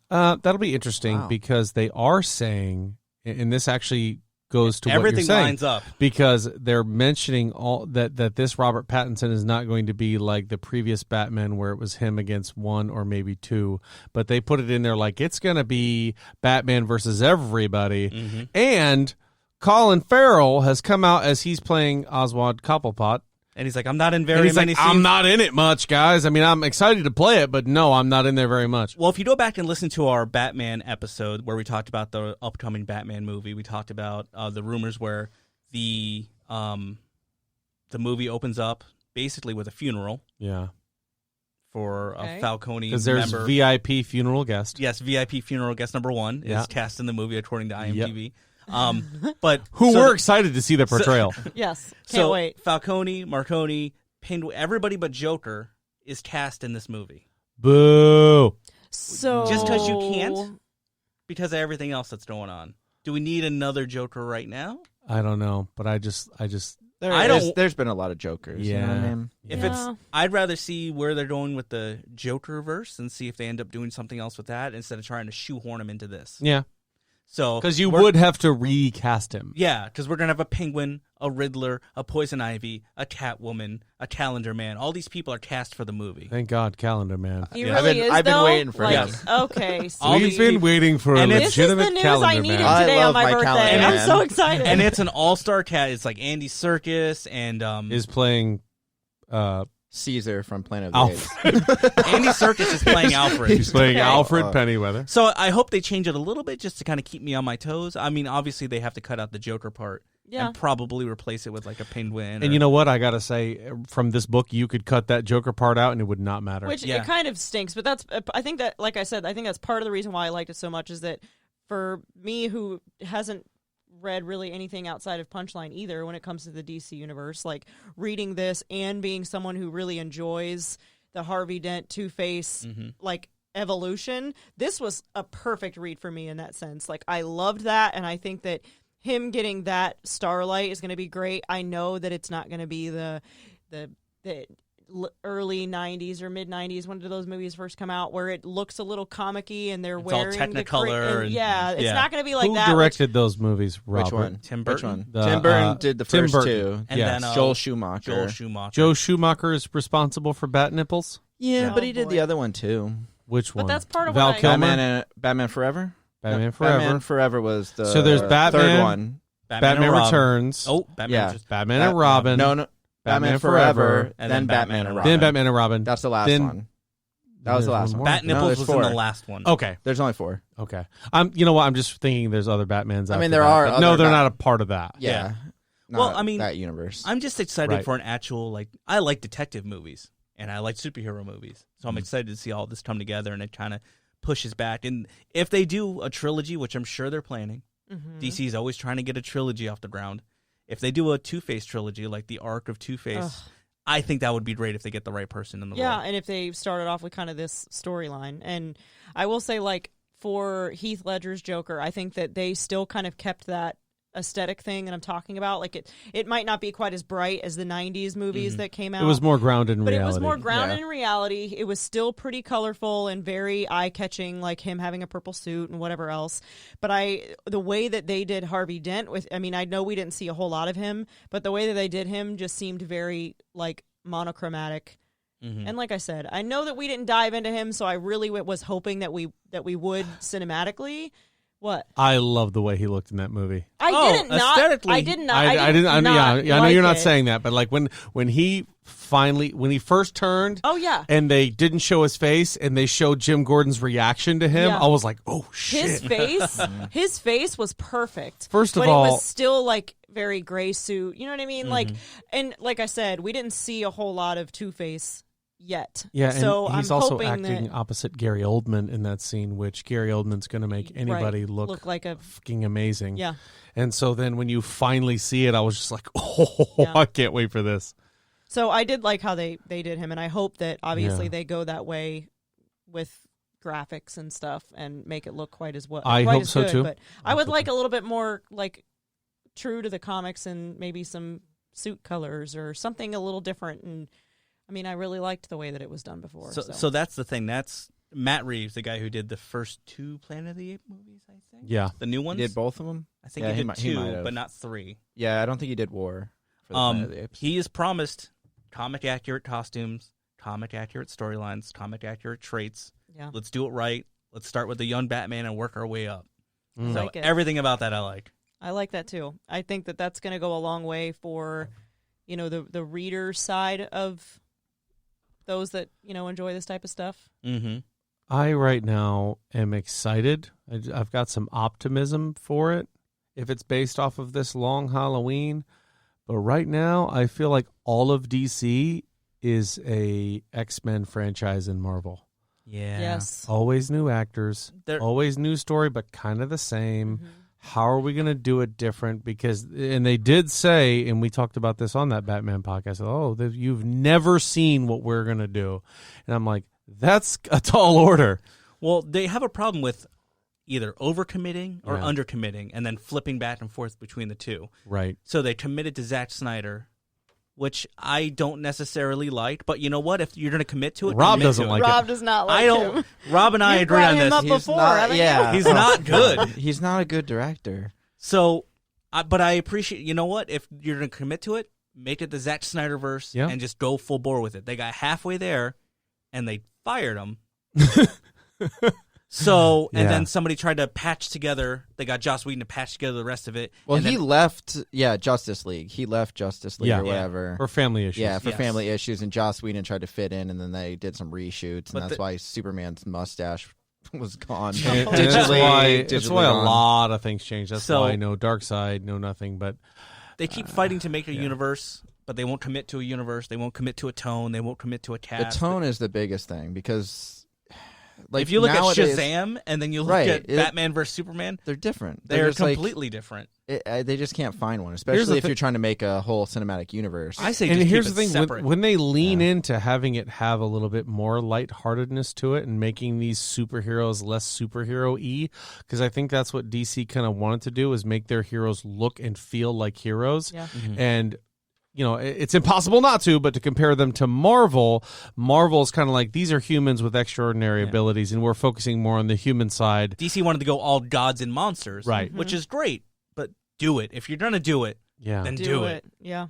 That'll be interesting Wow. because they are saying, and this actually goes to what Everything you're saying, lines up. because they're mentioning all that this Robert Pattinson is not going to be like the previous Batman where it was him against one or maybe two, but they put it in there like it's going to be Batman versus everybody. Mm-hmm. And Colin Farrell has come out as he's playing Oswald Cobblepot. And he's like, I'm not in And very he's many like, scenes. I'm not in it much, guys. I mean, I'm excited to play it, but no, I'm not in there very much. Well, if you go back and listen to our Batman episode where we talked about the upcoming Batman movie, we talked about the rumors where the movie opens up basically with a funeral Yeah. for Okay. a Falcone Because there's member. VIP funeral guest. Yes, VIP funeral guest number 1 Yeah. is cast in the movie according to IMDb. But Who so we're the- excited to see the portrayal. Yes. Can't so wait. Falcone, Marconi, Penguin, everybody but Joker is cast in this movie Boo. So Just 'cause you can't? because of everything else that's going on. Do we need another Joker right now? I don't know, but I just There's been a lot of Jokers. You know what I Yeah. mean? If Yeah. it's, I'd rather see where they're going with the Joker verse and see if they end up doing something else with that instead of trying to shoehorn him into this. yeah, So because you we're- would have to recast him. yeah, because we're gonna have a Penguin, a Riddler, a Poison Ivy, a Catwoman, a Calendar Man. All these people are cast for the movie. Thank God, Calendar Man. He Yeah. really I've been though? waiting for like, this. Okay. So All We've these been people- waiting for a And this is the legitimate news Calendar I needed Man. I today on love my my birthday. Calendar I'm Man. so excited. And it's an all-star cast. It's like Andy Serkis and Is playing Caesar from Planet of the Apes. Alfred. Andy Serkis is playing Alfred. He's playing Okay. Alfred Pennyweather. So I hope they change it a little bit just to kind of keep me on my toes. I mean, obviously they have to cut out the Joker part Yeah. and probably replace it with like a Penguin. And you know what? I gotta say, from this book, you could cut that Joker part out, and it would not matter. Which Yeah. it kind of stinks, but that's I think that, like I said, I think that's part of the reason why I liked it so much is that for me who hasn't read really anything outside of Punchline either when it comes to the DC universe, like reading this and being someone who really enjoys the Harvey Dent Two-Face like evolution, this was a perfect read for me in that sense. Like I loved that, and I think that him getting that Starlight is going to be great. I know that it's not going to be the early 90s or mid 90s. When did those movies first come out? Where it looks a little comic-y and they're It's all wearing Technicolor and- yeah, it's yeah. not going to be like Who that. directed those movies, Robert? Which one? Tim Which Burton. one? The, Tim Burton did the Tim first Burton. two. And Yes. then Joel Schumacher. Joel Schumacher. Joe Schumacher is responsible for Bat Nipples. Yeah, Oh, but he did boy. the other one too. Which one? that's part of Val what I- Kilmer. Batman Forever. Batman No, Forever. Batman Forever was the So there's Batman, third one. Batman and Robin. Returns. Oh, Batman. Yeah. Just, Batman and Robin. No. Batman Forever, and then Batman and Robin. Then Batman and Robin. That's the last Then- one. That was the There's last one one. more. Bat No, Nipples there's was four. in the last one. Okay. There's only 4. Okay. You know what? I'm just thinking there's other Batmans. I after mean, there that, are but other no, they're Bat- not a part of that. Yeah. Well, Not I mean, that universe. I'm just excited Right. for an actual, like, I like detective movies and I like superhero movies. So I'm excited to see all this come together and it kind of pushes back. And if they do a trilogy, which I'm sure they're planning, DC is always trying to get a trilogy off the ground. If they do a Two-Face trilogy, like the arc of Two-Face, I think that would be great if they get the right person in the Yeah, role. and if they started off with kind of this storyline. And I will say, like, for Heath Ledger's Joker, I think that they still kind of kept that aesthetic thing that I'm talking about. Like, it might not be quite as bright as the 90s movies that came out. It was more grounded in But reality. it was more grounded Yeah. in reality. It was still pretty colorful and very eye-catching, like him having a purple suit and whatever else. But the way that they did Harvey Dent I know we didn't see a whole lot of him, but the way that they did him just seemed very, like, monochromatic. And like I said, I know that we didn't dive into him, so I really was hoping that we would cinematically. What? I love the way he looked in that movie. I did not. aesthetically, I did not. I didn't. I know like you're not it. saying that, but like when he first turned, Oh yeah. and they didn't show his face, and they showed Jim Gordon's reaction to him, Yeah. I was like, oh shit. His face was perfect. First of but all- it was still like very gray suit. You know what I mean? Like, and like I said, we didn't see a whole lot of Two-Face yet. Yeah, so and he's I'm also hoping acting that, opposite Gary Oldman in that scene, which Gary Oldman's going to make anybody look like a fucking amazing. yeah. And so then when you finally see it, I was just like, oh, Yeah. I can't wait for this. So I did like how they did him, and I hope that obviously Yeah. they go that way with graphics and stuff and make it look quite as well. I quite hope as so, good, too. But I would like a little bit more like true to the comics and maybe some suit colors or something a little different. And I mean, I really liked the way that it was done before. So that's the thing. That's Matt Reeves, the guy who did the first 2 Planet of the Apes movies, I think. Yeah. The new He ones? did both of them? I think Yeah, he he did might- he 2, might have. but not 3. Yeah, I don't think he did War for the Planet of the Apes. He has promised comic accurate costumes, comic accurate storylines, comic accurate traits. yeah. Let's do it right. Let's start with the young Batman and work our way up. Mm. So Like it. everything about that I like. I like that too. I think that that's going to go a long way for, the reader side of those that, enjoy this type of stuff. Mm-hmm. I right now am excited. I've got some optimism for it if it's based off of this long Halloween. But right now, I feel like all of DC is a X-Men franchise in Marvel. Yeah. Yes. Always new actors, They're- always new story, but kind of the same. Mm-hmm. How are we going to do it different? Because, and they did say, and we talked about this on that Batman podcast, you've never seen what we're going to do. And I'm like, that's a tall order. Well, they have a problem with either overcommitting or Yeah. undercommitting and then flipping back and forth between the two. Right. So they committed to Zack Snyder, which I don't necessarily like. But you know what? If you're going to commit to it, Rob commit doesn't to it. like Rob does not like I don't. him. Rob and I You've agree brought on him this. up before, haven't you? yeah. He's not good. He's not a good director. So, but I appreciate. You know what? If you're going to commit to it, make it the Zack Snyder verse Yeah. and just go full bore with it. They got halfway there, and they fired him. So, and Yeah. then somebody tried to patch together. They got Joss Whedon to patch together the rest of it. Well, and he then- left, Justice League. He left Justice League Yeah. or Yeah. whatever. For family issues. Yeah, for Yes. family issues, and Joss Whedon tried to fit in, and then they did some reshoots, and But that's the- why Superman's mustache was gone. And Oh, that's why, that's digitally why a gone. lot of things change. That's So- why no Dark Side, no nothing. But They keep fighting to make a universe, but they won't commit to a universe. They won't commit to a tone. They won't commit to a The cast. tone is the biggest thing because, like, if you look nowadays, at Shazam and then you look Right, at it- Batman versus Superman, they're different. they're just like- completely different. they just can't find one, the especially if thi- you're trying to make a whole cinematic universe. I say and just here's keep the it thing: separate. when they lean Yeah. into having it have a little bit more lightheartedness to it and making these superheroes less superhero-y, because I think that's what DC kind of wanted to do, is make their heroes look and feel like heroes. Yeah. And it's impossible not to, but to compare them to Marvel is kind of like, these are humans with extraordinary abilities, and we're focusing more on the human side. DC wanted to go all gods and monsters, right? Which is great, but do it. If you're going to do it, then do it. Yeah.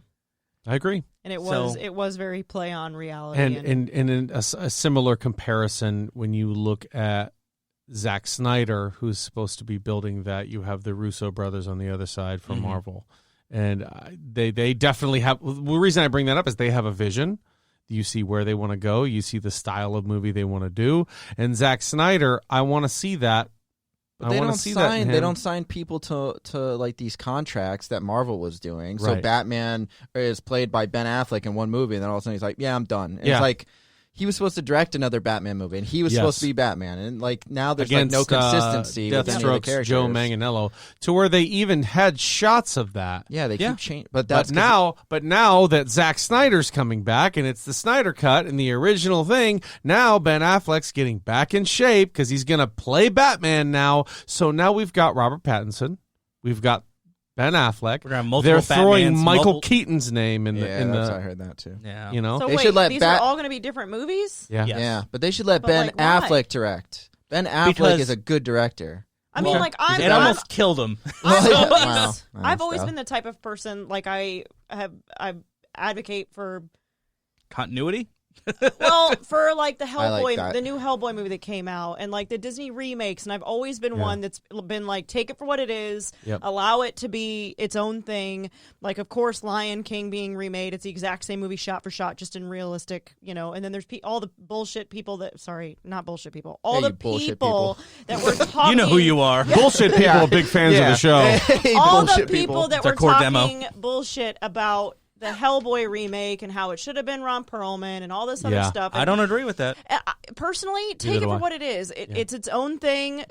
I agree. And it was very play on reality. And in a similar comparison, when you look at Zack Snyder, who's supposed to be building that, you have the Russo brothers on the other side from Marvel. And they definitely have. The reason I bring that up is they have a vision. You see where they want to go. You see the style of movie they want to do. And Zack Snyder, I want to see that. But they don't sign people to like these contracts that Marvel was doing. So Batman is played by Ben Affleck in one movie, and then all of a sudden he's like, "Yeah, I'm done." And it's like, he was supposed to direct another Batman movie, and he was supposed to be Batman. And like now there's against, like no consistency with any of the Deathstroke's characters. Joe Manganiello, to where they even had shots of that. Yeah, they keep changing. But now that Zack Snyder's coming back, and it's the Snyder cut and the original thing, now Ben Affleck's getting back in shape because he's going to play Batman now. So now we've got Robert Pattinson, we've got Ben Affleck. We're gonna have multiple They're throwing Batmans, Michael Keaton's name in the. I heard that too. Yeah, So they wait, should let these are all going to be different movies? Yeah, Yes. Yeah, but they should let But, Ben like, why? Affleck direct. Ben Affleck Because- is a good director. I mean, like, it almost killed him. Wow. I've always Wow. been the type of person, like, I advocate for, Continuity. well, for like the I like Hellboy, that. the new Hellboy movie that came out, and like the Disney remakes, and I've always been one that's been like, take it for what it is, allow it to be its own thing. Like, of course, Lion King being remade, it's the exact same movie shot for shot, just in realistic, and then there's all the bullshit people that, sorry, not bullshit people, all Yeah, the you bullshit people that were talking. You know who you are. Bullshit people are big fans of the show. All the Bullshit people that It's our were core talking bullshit about the Hellboy remake and how it should have been Ron Perlman and all this other stuff. I don't agree with that. Personally, take it for what it is. It's its own thing.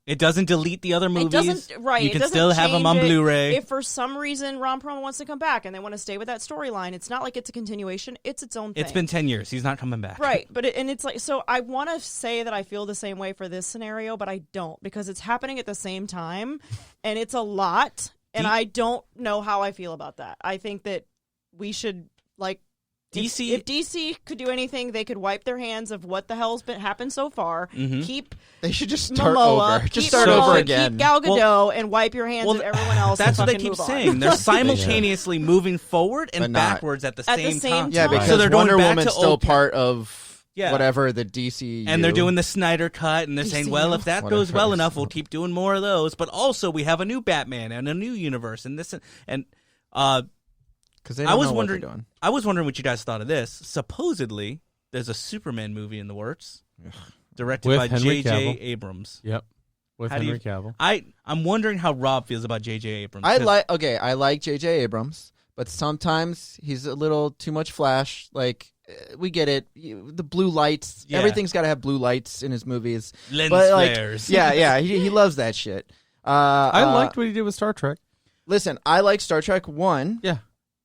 It doesn't delete the other movies. It doesn't. Right. You it can doesn't still have them on change it. Blu-ray. If for some reason Ron Perlman wants to come back and they want to stay with that storyline, it's not like it's a continuation. It's its own thing. It's been 10 years. He's not coming back. Right, but it's like, so I want to say that I feel the same way for this scenario, but I don't, because it's happening at the same time, and it's a lot, and I don't know how I feel about that. I think that we should, like, DC. If DC could do anything, they could wipe their hands of what the hell's been happened so far. Keep They should just start Momoa, over. Just keep start Momoa, over again. Keep Gal Gadot and wipe your hands of everyone else. That's and what they fucking keep move on. saying. They're simultaneously moving forward But and not- backwards at the same time. Yeah, time. because So they're going Wonder back Woman's to still old part of Yeah. whatever the DC. And they're doing the Snyder cut, and they're saying, well, if that goes well enough, we'll keep doing more of those. But also, we have a new Batman and a new universe, and this, and because I was wondering what you guys thought of this. Supposedly, there's a Superman movie in the works, directed With by Henry J.J. Cavill. Abrams. Yep. With How do Henry you- Cavill. I'm wondering how Rob feels about J.J. Abrams. I 'cause like J.J. Abrams, but sometimes he's a little too much flash. Like, we get it. The blue lights. Yeah. Everything's got to have blue lights in his movies. lens But like, flares. yeah, he loves that shit. I liked what he did with Star Trek. Listen, I like Star Trek 1. Yeah.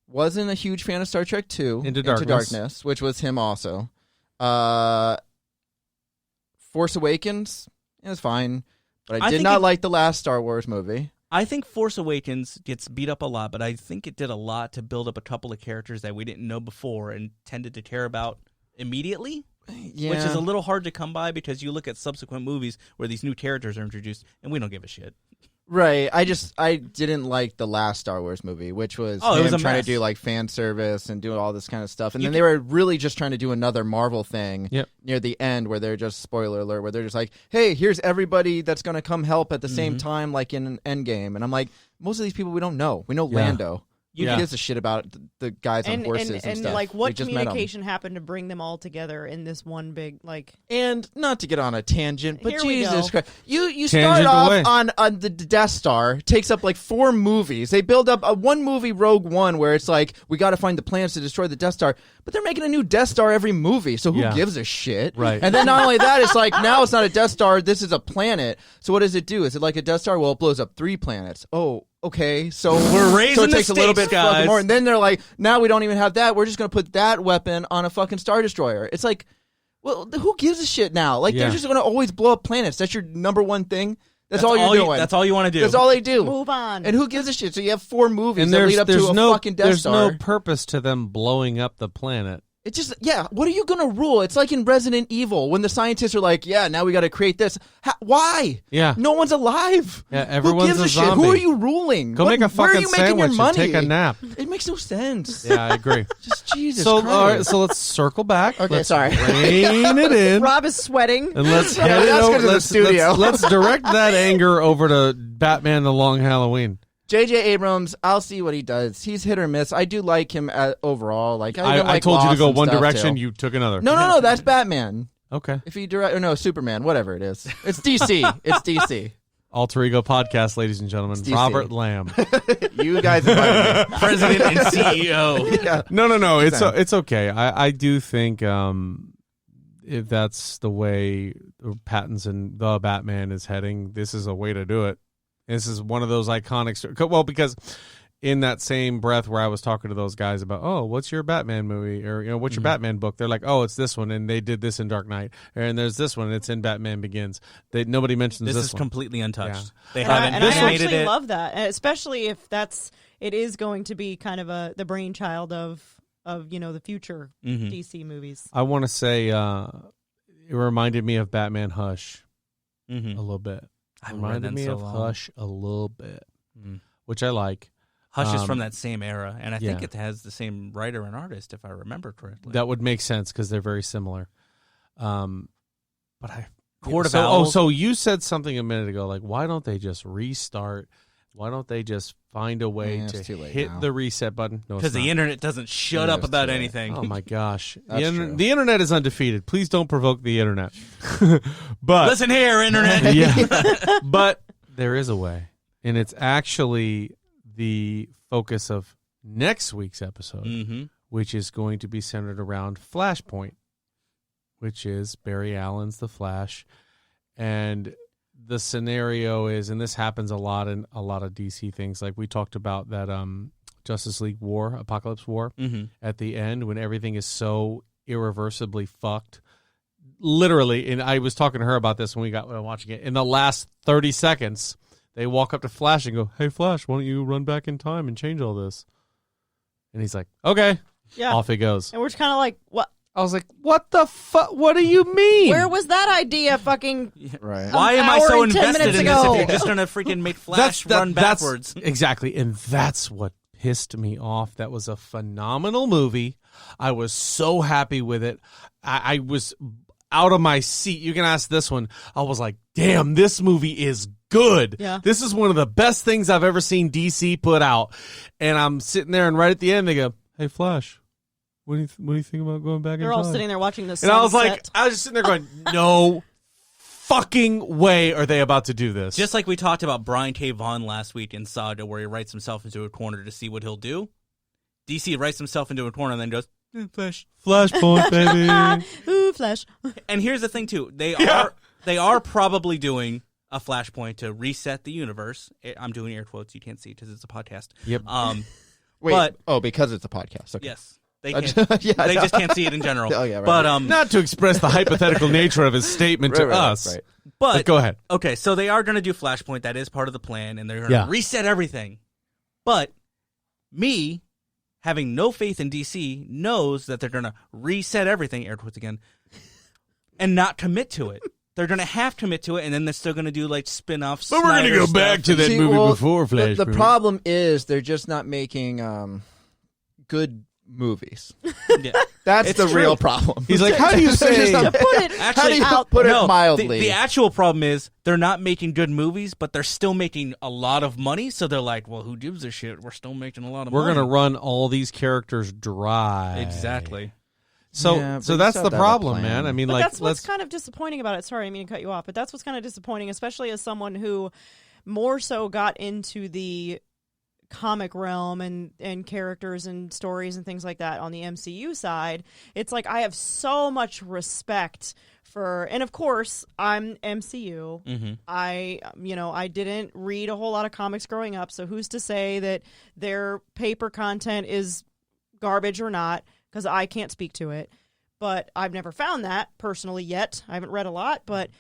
Wasn't a huge fan of Star Trek 2. Into Darkness. Which was him also. Force Awakens, it was fine. But I did think not it- like the last Star Wars movie. I think Force Awakens gets beat up a lot, but I think it did a lot to build up a couple of characters that we didn't know before and tended to care about immediately, Yeah. which is a little hard to come by because you look at subsequent movies where these new characters are introduced and we don't give a shit. Right. I didn't like the last Star Wars movie, which was Oh, it him was a trying mess. to do like fan service and do all this kind of stuff. And then they were really just trying to do another Marvel thing near the end where they're just, spoiler alert, where they're just like, hey, here's everybody that's going to come help at the same time like in an Endgame. And I'm like, most of these people we don't know. We know Lando. Who gives a shit about the guys on horses and stuff? like, We what just met 'em. communication happened to bring them all together in this one big, like... And not to get on a tangent, but Here we Jesus go. Christ. You Tangent start away. off on the Death Star, takes up like 4 movies. They build up a one movie Rogue One where it's like, we got to find the plans to destroy the Death Star. But they're making a new Death Star every movie, so who gives a shit? Right. And then not only that, it's like, now it's not a Death Star, this is a planet. So what does it do? Is it like a Death Star? Well, it blows up 3 planets. Oh, okay, so We're raising so it the takes a little stakes, bit fucking guys. more. And then they're like, now we don't even have that. We're just going to put that weapon on a fucking Star Destroyer. It's like, well, who gives a shit now? Like, they're just going to always blow up planets. That's your number one thing. That's all you're doing. That's all you want to do. That's all they do. Move on. And who gives a shit? So you have 4 movies And that lead up to a no, fucking Death there's Star. no purpose to them blowing up the planet. It just, what are you going to rule? It's like in Resident Evil when the scientists are like, now we got to create this. Why? Yeah. No one's alive. Yeah, everyone's Who gives a a shit? zombie. Who are you ruling? Go make a where are fucking you making sandwich your money? and take a nap. It makes no sense. Yeah, I agree. Just Jesus So, Christ. all right, so let's circle back. Okay, let's sorry. rein it in. Rob is sweating. And let's Yeah, head it let's go over. to the studio. Let's direct that anger over to Batman: The Long Halloween. J.J. Abrams, I'll see what he does. He's hit or miss. I do like him overall. Like I told you to Lost go and one stuff, direction. too. You took another. No, that's Batman. Okay. If he direct, or no, Superman, whatever it is. It's DC. It's DC. Alter Ego Podcast, ladies and gentlemen. DC. Robert Lamb. You guys invited me. President and CEO. Yeah. No. It's okay. I do think if that's the way Pattinson, the Batman, is heading, this is a way to do it. This is one of those iconic. Well, because in that same breath where I was talking to those guys about, oh, what's your Batman movie, or what's your Batman book? They're like, oh, it's this one, and they did this in Dark Knight, and there's this one, and it's in Batman Begins. Nobody mentions This this is one. completely untouched. Yeah. They And haven't I animated actually it. love that, and especially if it is going to be kind of the brainchild of the future DC movies. I want to say it reminded me of Batman Hush a Mhm. little bit. I haven't read that Reminded in me so of long. Hush a little bit, Mm. which I like. Hush is from that same era, and I think yeah. it has the same writer and artist, if I remember correctly. That would make sense because they're very similar. But I Court of so, Owls. so you said something a minute ago, like why don't they just restart? Why don't they just find a way Yeah, it's too to late hit now. the reset button? No, Because it's the not. internet doesn't shut Yeah, up it's about too late. anything. Oh my gosh, That's true. the internet is undefeated. Please don't provoke the internet. But Listen here, internet. yeah, but there is a way, and it's actually the focus of next week's episode, Mm-hmm. which is going to be centered around Flashpoint, which is Barry Allen's The Flash, and the scenario is, and this happens a lot in a lot of DC things, like we talked about that Justice League War, Apocalypse War, Mm-hmm. at the end when everything is so irreversibly fucked. Literally, and I was talking to her about this when we got watching it. In the last 30 seconds, they walk up to Flash and go, "Hey, Flash, why don't you run back in time and change all this?" And he's like, "Okay." Yeah, Off he goes. and we're just kind of like, what? I was like, "What the fuck? What do you mean?" Where was that idea? Fucking Right. Why am I hour so and 10 invested in minutes this ago. if you're just going to freaking make Flash run backwards? Exactly, and that's what pissed me off. That was a phenomenal movie. I was so happy with it. I was out of my seat. You can ask this one. I was like, damn, this movie is good. Yeah. This is one of the best things I've ever seen DC put out. And I'm sitting there, and right at the end, they go, "Hey, Flash, what do you think about going back in they're time?" all sitting there watching the And sunset. I was like, I was just sitting there going, no fucking way are they about to do this. Just like we talked about Brian K. Vaughan last week in Saga, where he writes himself into a corner to see what he'll do. DC writes himself into a corner and then goes, Flash. Flashpoint, baby. ooh, Flash. And here's the thing, too. They are probably doing a Flashpoint to reset the universe. I'm doing air quotes. You can't see because it's a podcast. Yep. Wait, but- because it's a podcast. Okay. Yes. They I can't. just- yeah, they no. just can't see it in general. Oh, yeah, right. But Not to express the hypothetical nature of his statement to Right, us. right. But go ahead. Okay, so they are going to do Flashpoint. That is part of the plan, and they're going to Yeah. reset everything. But me, having no faith in DC, knows that they're going to reset everything, air quotes again, and not commit to it. They're going to have to commit to it, and then they're still going to do like spin-offs. But we're going to go back to that See, movie well, before Flashpoint. The problem is they're just not making good movies. Yeah. That's It's the true. real problem. He's like, how do you They're just say- not- To put it How do you out put it No, mildly? The actual problem is they're not making good movies, but they're still making a lot of money. So they're like, well, who gives a shit? We're still making a lot of We're money. going to run all these characters dry. Exactly. So, Yeah, but so you that's still the have to have a problem, plan. man. I mean, But like, that's what's let's. kind of disappointing about it. Sorry, I mean to cut you off, but that's what's kind of disappointing, especially as someone who more so got into the comic realm and characters and stories and things like that on the MCU side. It's like I have so much respect for, and of course I'm MCU. Mm-hmm. I didn't read a whole lot of comics growing up, so who's to say that their paper content is garbage or not, because I can't speak to it. But I've never found that personally yet. I haven't read a lot, but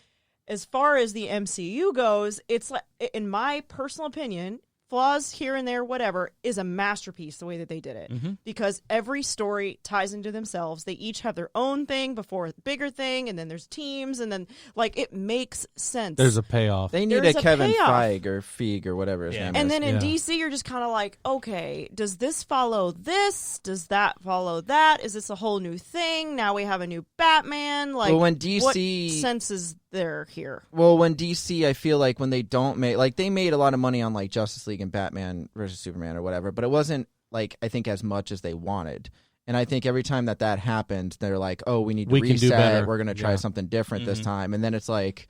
As far as the MCU goes, it's like, in my personal opinion, flaws here and there, whatever, is a masterpiece the way that they did it. Because every story ties into themselves. They each have their own thing before a bigger thing, and then there's teams, and then, like, it makes sense. There's a payoff. They need There's a a Kevin payoff. Feige or whatever his name is. And then in Yeah. DC, you're just kind of like, okay, does this follow this? Does that follow that? Is this a whole new thing? Now we have a new Batman. Like, Well, when what DC sense is there here? Well, when DC, I feel like when they don't make, like, they made a lot of money on, like, Justice League and Batman versus Superman or whatever, but it wasn't, like, I think as much as they wanted. And I think every time that happened, they're like, oh, we need to We can do better. reset. We're going to try Yeah. something different this time. And then it's like,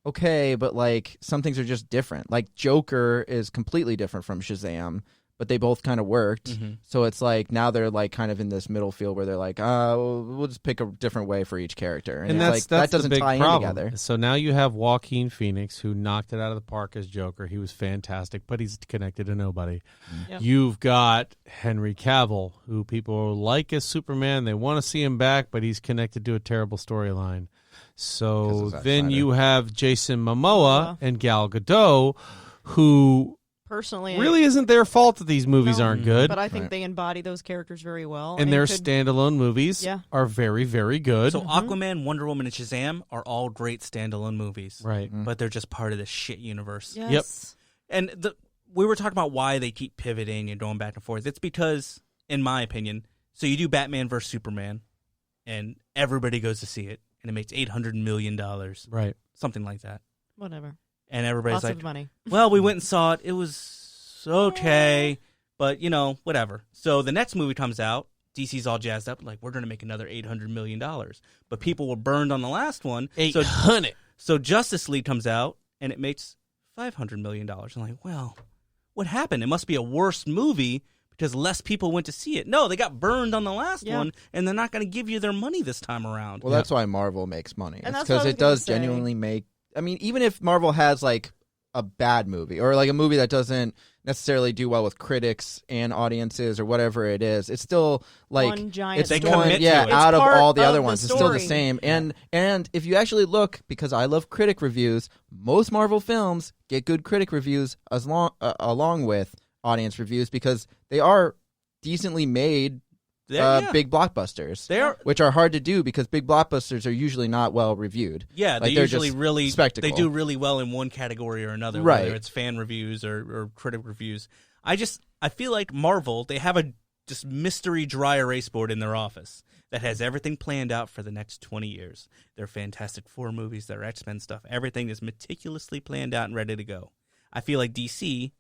okay, but, like, some things are just different. Like, Joker is completely different from Shazam, but they both kind of worked. So it's like now they're like kind of in this middle field where they're like, we'll just pick a different way for each character, and it's that's like that doesn't the big tie problem. in together. So now you have Joaquin Phoenix, who knocked it out of the park as Joker. He was fantastic, but he's connected to nobody. Yep. You've got Henry Cavill, who people like as Superman. They want to see him back, but he's connected to a terrible storyline. 'Cause So of Zack then Snyder. you have Jason Momoa and Gal Gadot, who Personally, really isn't their fault that these movies No. aren't good. but I think they embody those characters very well. and it their could- standalone movies Yeah. are very, very good. So Aquaman, Wonder Woman, and Shazam are all great standalone movies, right. Mm. but they're just part of this shit universe. Yes. And we were talking about why they keep pivoting and going back and forth. It's because, in my opinion, so you do Batman versus Superman, and everybody goes to see it, and it makes $800 million, Right. something like that. Whatever. And everybody's Lots like, of money. well, we went and saw it. It was okay, but, whatever. So the next movie comes out. DC's all jazzed up, like, we're going to make another $800 million. But people were burned on the last one. So Justice League comes out, and it makes $500 million. I'm like, well, what happened? It must be a worse movie because less people went to see it. No, they got burned on the last one, and they're not going to give you their money this time around. Well, that's why Marvel makes money. And It's that's what I because was it does gonna say. genuinely make. I mean, even if Marvel has like a bad movie or like a movie that doesn't necessarily do well with critics and audiences or whatever it is, it's still like One giant it's They story. one, commit to yeah, it. out It's of part all the of other the ones, it's still the story. same. And if you actually look, because I love critic reviews, most Marvel films get good critic reviews along with audience reviews because they are decently made. Big blockbusters, which are hard to do because big blockbusters are usually not well reviewed. Yeah, Like, they they're usually just really spectacle. they do really well in one category or another, Right. whether it's fan reviews or critic reviews. I feel like Marvel, they have a just mystery dry erase board in their office that has everything planned out for the next 20 years. Their Fantastic Four movies, their X-Men stuff, everything is meticulously planned out and ready to go. I feel like DC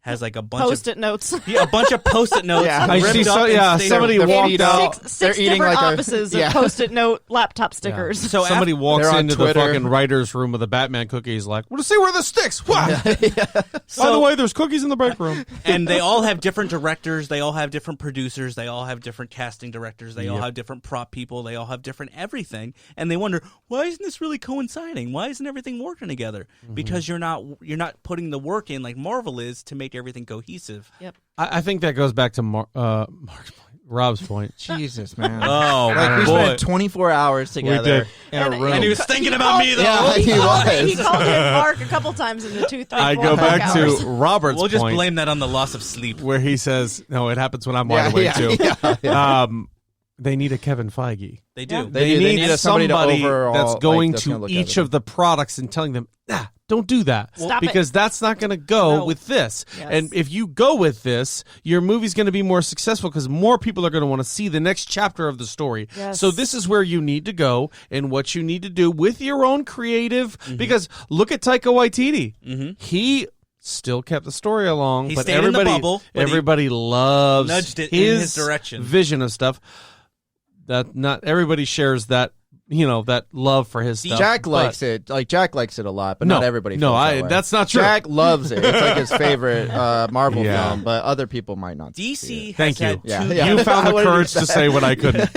has like a bunch Post-it notes. of a bunch of post-it notes. Yeah. I see ripped so- up and yeah, stapled. somebody Their walked feet out. up. Six They're eating different like offices yeah. of post-it note laptop stickers. So Somebody walks They're on into Twitter. the fucking writer's room with a Batman cookie. He's like, well, to see where this sticks. Wow. By the way, there's cookies in the break room. And they all have different directors. They all have different producers. They all have different casting directors. They all have different prop people. They all have different everything. And they wonder, why isn't this really coinciding? Why isn't everything working together? Because you're not putting the work in like Marvel is to make everything cohesive. Yep. I think that goes back to Rob's point. Jesus, man. Oh, Like we spent 24 hours together did. in a And- room. and he was thinking about me though. Yeah, he was. He called him Mark a couple times in the 2, 3, I 4 go back hours. to Robert's We'll just point blame that on the loss of sleep. where he says, no, it happens when I'm wide awake too. Yeah. They need a Kevin Feige. They do. Yeah. They need somebody to overall, that's like, going that's gonna to look each at of the products and telling them, don't do that. Stop it. because that's not going to go No. with this. Yes. And if you go with this, your movie's going to be more successful because more people are going to want to see the next chapter of the story. Yes. So this is where you need to go and what you need to do with your own creative. Because look at Taika Waititi. He still kept the story along, He but stayed in the everybody, bubble, but he everybody loves nudged it in his direction. vision of stuff. That not everybody shares that, that love for his stuff. Jack but- likes it. Like Jack likes it a lot, but No, not everybody. no, feels that way. that's not true. Jack loves it. It's like his favorite Marvel Yeah. film, but other people might not. see DC it. Thank has you. had two. Yeah. You found the What did you courage to say what I couldn't.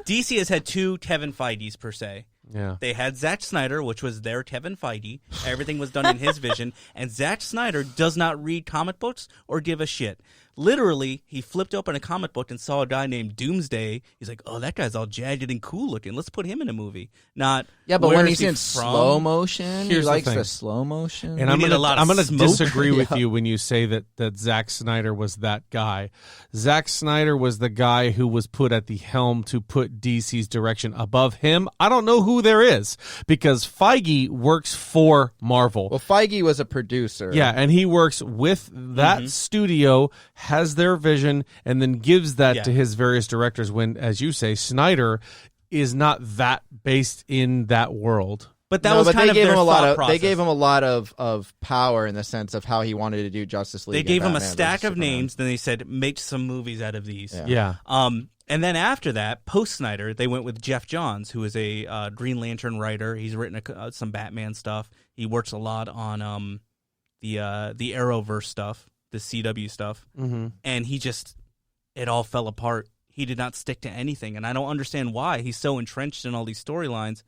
DC has had two Kevin Feiges per se. Yeah. They had Zack Snyder, which was their Kevin Feige. Everything was done in his vision. And Zack Snyder does not read comic books or give a shit. Literally, he flipped open a comic book and saw a guy named Doomsday. He's like, "Oh, that guy's all jagged and cool looking. Let's put him in a movie." Not Yeah, but where when is he's he in from? slow motion, Here's he the likes thing. the slow motion. And We I'm need gonna, a lot of I'm gonna smoke. disagree with Yeah. you when you say that Zack Snyder was that guy. Zack Snyder was the guy who was put at the helm to put DC's direction. Above him, I don't know who there is, because Feige works for Marvel. Well, Feige was a producer. Yeah, and he works with that studio, has their vision, and then gives that Yeah. to his various directors when, as you say, Snyder is not that based in that world. But that No, was but kind they of gave their him a lot thought of process. they gave him a lot of power in the sense of how he wanted to do Justice League. They and gave him a Batman stack versus of Superman. names. Then they said, "Make some movies out of these." Yeah. Yeah. And then after that, post Snyder, they went with Jeff Johns, who is a Green Lantern writer. He's written some Batman stuff. He works a lot on the Arrowverse stuff, the CW stuff, and it all fell apart. He did not stick to anything, and I don't understand why. He's so entrenched in all these storylines,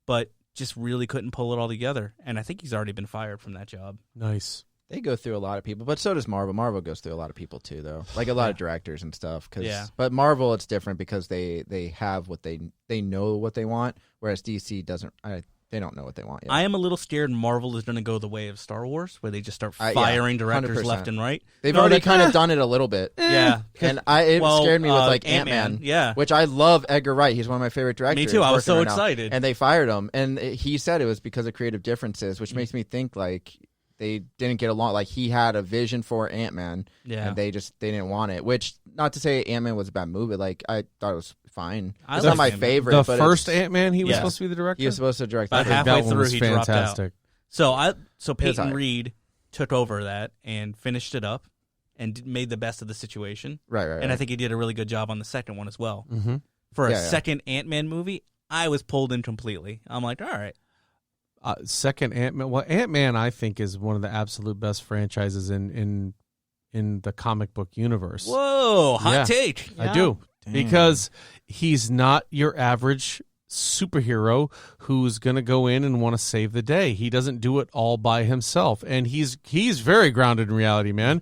but just really couldn't pull it all together. And I think he's already been fired from that job. Nice. They go through a lot of people, but so does Marvel. Marvel goes through a lot of people too, though. Like a lot of directors and stuff. Yeah. But Marvel, it's different because they have what they know what they want, whereas DC doesn't. They don't know what they want yet. I am a little scared Marvel is going to go the way of Star Wars, where they just start Yeah, firing directors 100%. left and right. They've No, already they- kind of done it a little bit. Yeah. And it scared me with like Ant-Man, yeah. which I love Edgar Wright. He's one of my favorite directors. Me too. I was working so right now. excited. And they fired him, and he said it was because of creative differences, which makes me think like they didn't get along. Like he had a vision for Ant-Man, Yeah. and they didn't want it. Which, not to say Ant-Man was a bad movie, like I thought it was fine. I It's liked not my Ant-Man. favorite. The but first it's- Ant-Man, he was Yeah. supposed to be the director? he was supposed to direct About that. halfway that one through, was he dropped out. fantastic. So was Peyton alright. Reed took over that and finished it up and made the best of the situation. Right. And I think he did a really good job on the second one as well. Mm-hmm. For a Yeah, yeah. second Ant-Man movie, I was pulled in completely. I'm like, all right. Second Ant-Man. Well, Ant-Man, I think, is one of the absolute best franchises in the comic book universe. Whoa, hot Yeah. take. I do. Because he's not your average superhero who's going to go in and want to save the day. He doesn't do it all by himself, and he's very grounded in reality, man.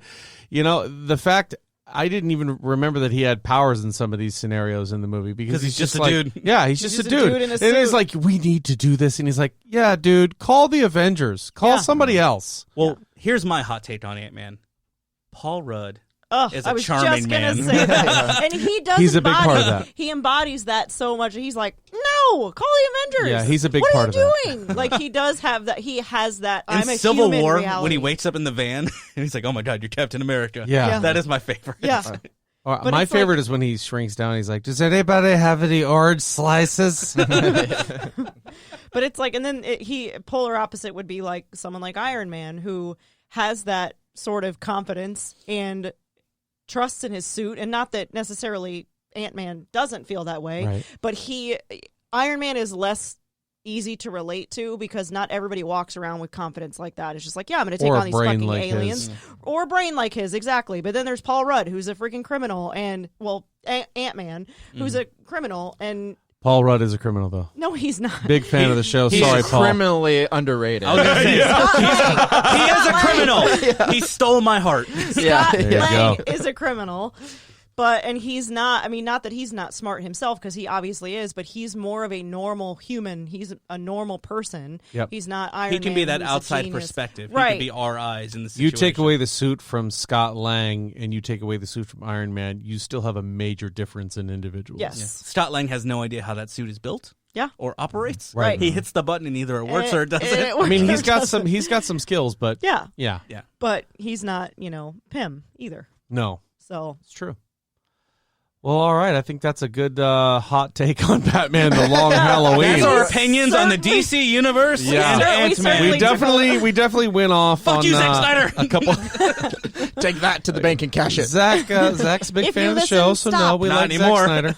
You know, the fact I didn't even remember that he had powers in some of these scenarios in the movie because he's just a like, dude. Yeah, he's just a dude. in a And he's suit. like, we need to do this, and he's like, yeah, dude, call the Avengers, call Yeah. somebody else. Well, here's my hot take on Ant-Man. Paul Rudd. Oh, is a I was charming just gonna man. say that. And he does. He's a big part of embody- that. He embodies that so much. He's like, no, call the Avengers. Yeah, he's a big what part are of you that. doing? Like he does have that. He has that. In I'm a Civil human War, reality. when he wakes up in the van, and he's like, oh my God, you're Captain America. Yeah. That is my favorite. Yeah. But My it's like- favorite is when he shrinks down. He's like, does anybody have any orange slices? But it's like, and then polar opposite would be like someone like Iron Man who has that sort of confidence and trusts in his suit, and not that necessarily Ant-Man doesn't feel that way, Right. but Iron Man is less easy to relate to because not everybody walks around with confidence like that. It's just like, yeah, I'm going to take Or a on these brain fucking like aliens, his. or a brain like his, exactly. But then there's Paul Rudd, who's a freaking criminal, and Ant-Man, who's a criminal, and Paul Rudd is a criminal, though. no, he's not. Big fan of the show. he's Sorry, Paul. criminally underrated. I was gonna say, he is a criminal. He stole my heart. Yeah. Scott There you Lang go. is a criminal, and he's not. I mean, not that he's not smart himself, because he obviously is, but he's more of a normal human. He's a normal person. Yep. He's not Iron Man. He can be that who's a outside genius. perspective. He Right. can be our eyes in the You situation. take away the suit from Scott Lang and you take away the suit from Iron Man, you still have a major difference in individuals. Yes. Yeah. Scott Lang has no idea how that suit is built. Yeah. Or operates. Right. He hits the button and either it works or it doesn't. and it I mean, works or doesn't. he's got some skills, but Yeah, yeah. but he's not, Pym either. No, So it's true. Well, all right. I think that's a good hot take on Batman: The Long Halloween. That's our opinions on the Certainly- DC universe Yeah. and We Ant-Man. certainly- We definitely went off Fuck on you, Zack Snyder. a couple. Take that to the bank and cash it. Zach's a big If fan you of the listen, show, so no, stop. we Not like anymore. Zack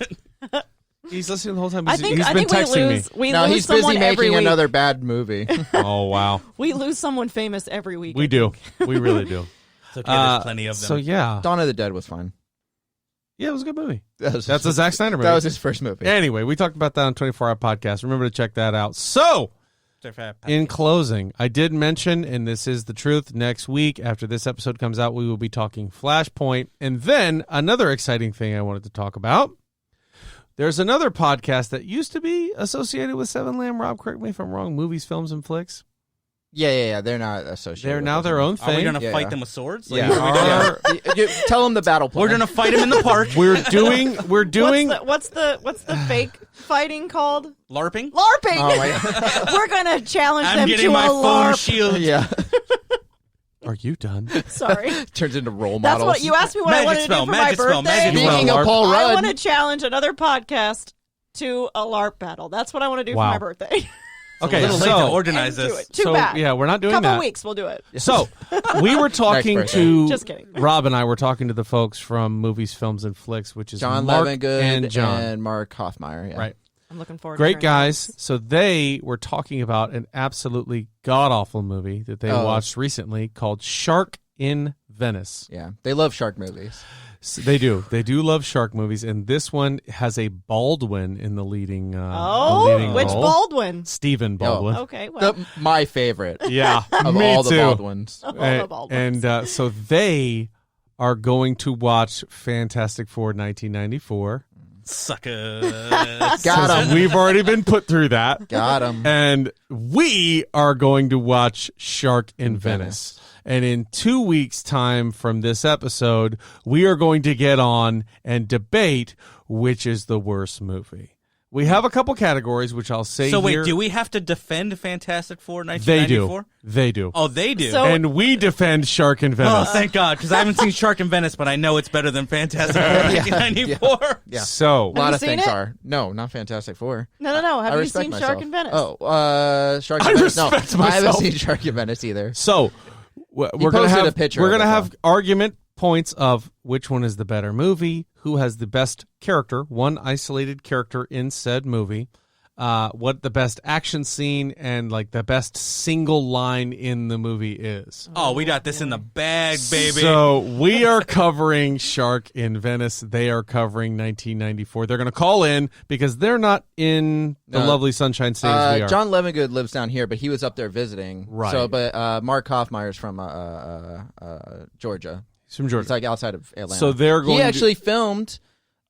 Snyder. He's listening the whole time. I He's think been we texting lose. We No, lose he's busy someone every making week. another bad movie. me. Oh wow, We lose someone famous every week. we do. We really do. It's okay, there's plenty of them. So yeah, Dawn of the Dead was fine. yeah, it was a good movie. That's That's a Zack Snyder movie. That was his first movie. Anyway, we talked about that on 24 Hour Podcast. Remember to check that out. So, In closing, I did mention, and this is the truth, next week after this episode comes out, we will be talking Flashpoint. And then another exciting thing I wanted to talk about. There's another podcast that used to be associated with Seven Lamb. Rob, correct me if I'm wrong. Movies, Films, and Flicks. Yeah. They're not associated. They're with now their own thing. Are we going to fight them with swords? Like, Yeah. Tell them the battle plan. We're going to fight them in the park. We're doing. What's the fake fighting called? LARPing? LARPing. Oh my God. We're gonna challenge I'm them getting to my a phone LARP. shield. Yeah. Are you done? Sorry. Turns into role That's models. what you asked me what I wanted to do for my birthday. Speaking of Paul I Rudd. want to challenge another podcast to a LARP battle. That's what I want to do for my birthday. Okay, a little late to organize And do this. it. Too bad. Yeah, we're not doing Couple that. weeks, we'll do it. So we were talking Next to Just kidding. Rob and I were talking to the folks from Movies, Films, and Flicks, which is John Mark Levengood and John. and Mark Hoffmeyer. Yeah. Right. I'm looking forward to Great hearing guys. this. So they were talking about an absolutely god-awful movie that they watched recently called Shark in Venice. Yeah. They love shark movies. So they do. They do love shark movies, and this one has a Baldwin in the leading. Which role. Baldwin? Stephen Baldwin. Okay, well, My favorite Yeah, of me all too. the Baldwins. all the Baldwins. And so they are going to watch Fantastic Four 1994. Suckers. Got him. We've already been put through that. Got him. And we are going to watch Shark in Venice. And in 2 weeks' time from this episode, we are going to get on and debate which is the worst movie. We have a couple categories, which I'll say So wait, here. do we have to defend Fantastic Four They 1994? do. They do. Oh, they do. So- And we defend Shark in Oh, Venice. thank God, because I haven't seen Shark in Venice, but I know it's better than Fantastic Four 1994. Yeah. So, A lot you of seen things it? are. No, not Fantastic Four. No. I Have you respect seen myself. Shark in Venice? Shark I in Venice. No, respect I haven't myself. seen Shark in Venice either. So we're gonna posted have a picture we're of gonna it, have argument points of which one is the better movie, who has the best character, one isolated character in said movie, what the best action scene and like the best single line in the movie is. Oh, we got this in the bag, baby. So we are covering Shark in Venice. They are covering 1994. They're going to call in because they're not in the lovely Sunshine State as we are. John Levengood lives down here, but he was up there visiting. Right. So, but Mark Hoffmeyer's from Georgia. He's from Georgia. It's like outside of Atlanta. So they're going He to- actually filmed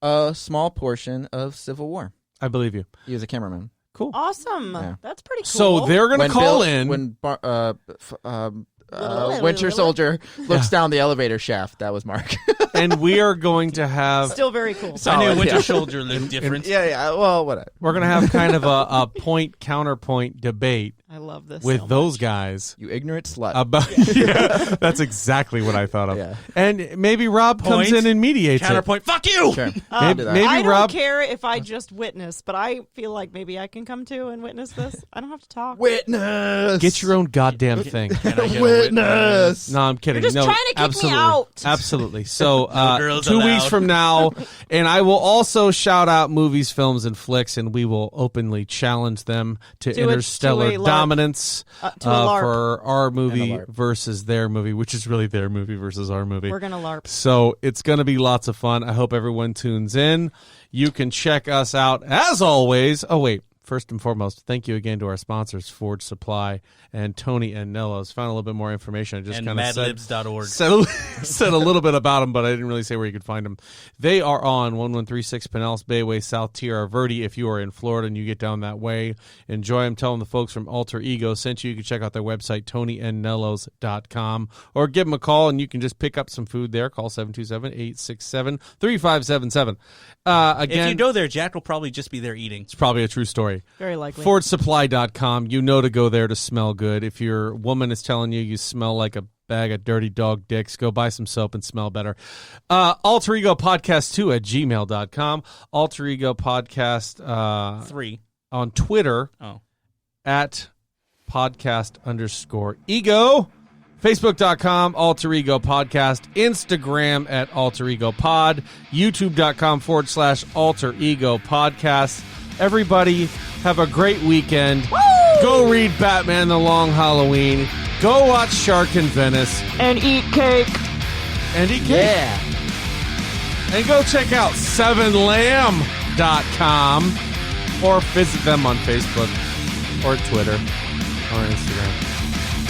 a small portion of Civil War. I believe you. He was a cameraman. Cool. Awesome. Yeah. That's pretty cool. So they're going to call in. When Winter Soldier looks down the elevator shaft. That was Mark. and we are going to have Still very cool. I knew Winter yeah. Soldier looked different. yeah. Well, whatever. we're going to have kind of a point counterpoint debate I love this. with so those much. guys You ignorant slut. about that's exactly what I thought of. Yeah. And maybe Rob comes Point, in and mediates it. Counterpoint. Fuck you. Sure. Maybe, do that. maybe I don't Rob care if I just witness, but I feel like maybe I can come to and witness this. I don't have to talk. Witness. get your own goddamn thing. Can I get a witness. No, I'm kidding. You're just no, trying to kick me absolutely. out. Absolutely. So girls 2 weeks allowed. from now, and I will also shout out Movies, Films, and Flicks, and we will openly challenge them to To a interstellar LARP. dominance To a LARP. for our movie LARP. versus their movie, which is really their movie versus our movie. We're gonna LARP. So it's going to be lots of fun. I hope everyone tunes in. You can check us out as always. Oh, wait. First and foremost, thank you again to our sponsors, Forge Supply and Tony and Nello's. Found a little bit more information. I just And kind of madlibs.org. said a little bit about them, but I didn't really say where you could find them. They are on 1136 Pinellas Bayway, South Tierra Verde. If you are in Florida and you get down that way, enjoy them. Tell them the folks from Alter Ego sent you. You can check out their website, TonyandNellos.com, or give them a call, and you can just pick up some food there. Call 727-867-3577. Again, If you go there, Jack will probably just be there eating. it's probably a true story. Very likely. FordSupply.com. You know to go there to smell good. If your woman is telling you smell like a bag of dirty dog dicks, go buy some soap and smell better. Alter Ego Podcast 2 at gmail.com. Alter Ego Podcast 3. on Twitter Oh. at podcast_ego. Facebook.com, Alter Ego Podcast. Instagram at Alter Ego Pod. YouTube.com/Alter Ego Podcast. Everybody, have a great weekend. Go read Batman the Long Halloween. Go watch Shark in Venice. And eat cake. And eat cake. Yeah. And go check out 7lamb.com or visit them on Facebook. or Twitter or Instagram.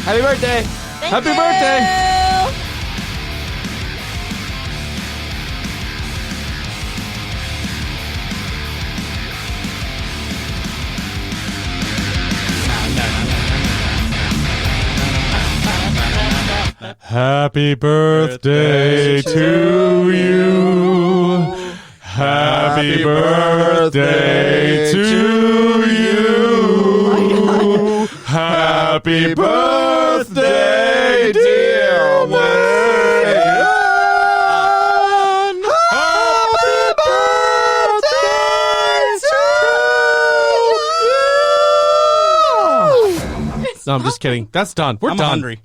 Happy birthday! Happy birthday! Happy birthday to you. Happy birthday to you. Happy birthday, dear Megan. Happy birthday to you. No, I'm just kidding. That's done. We're I'm done. hungry.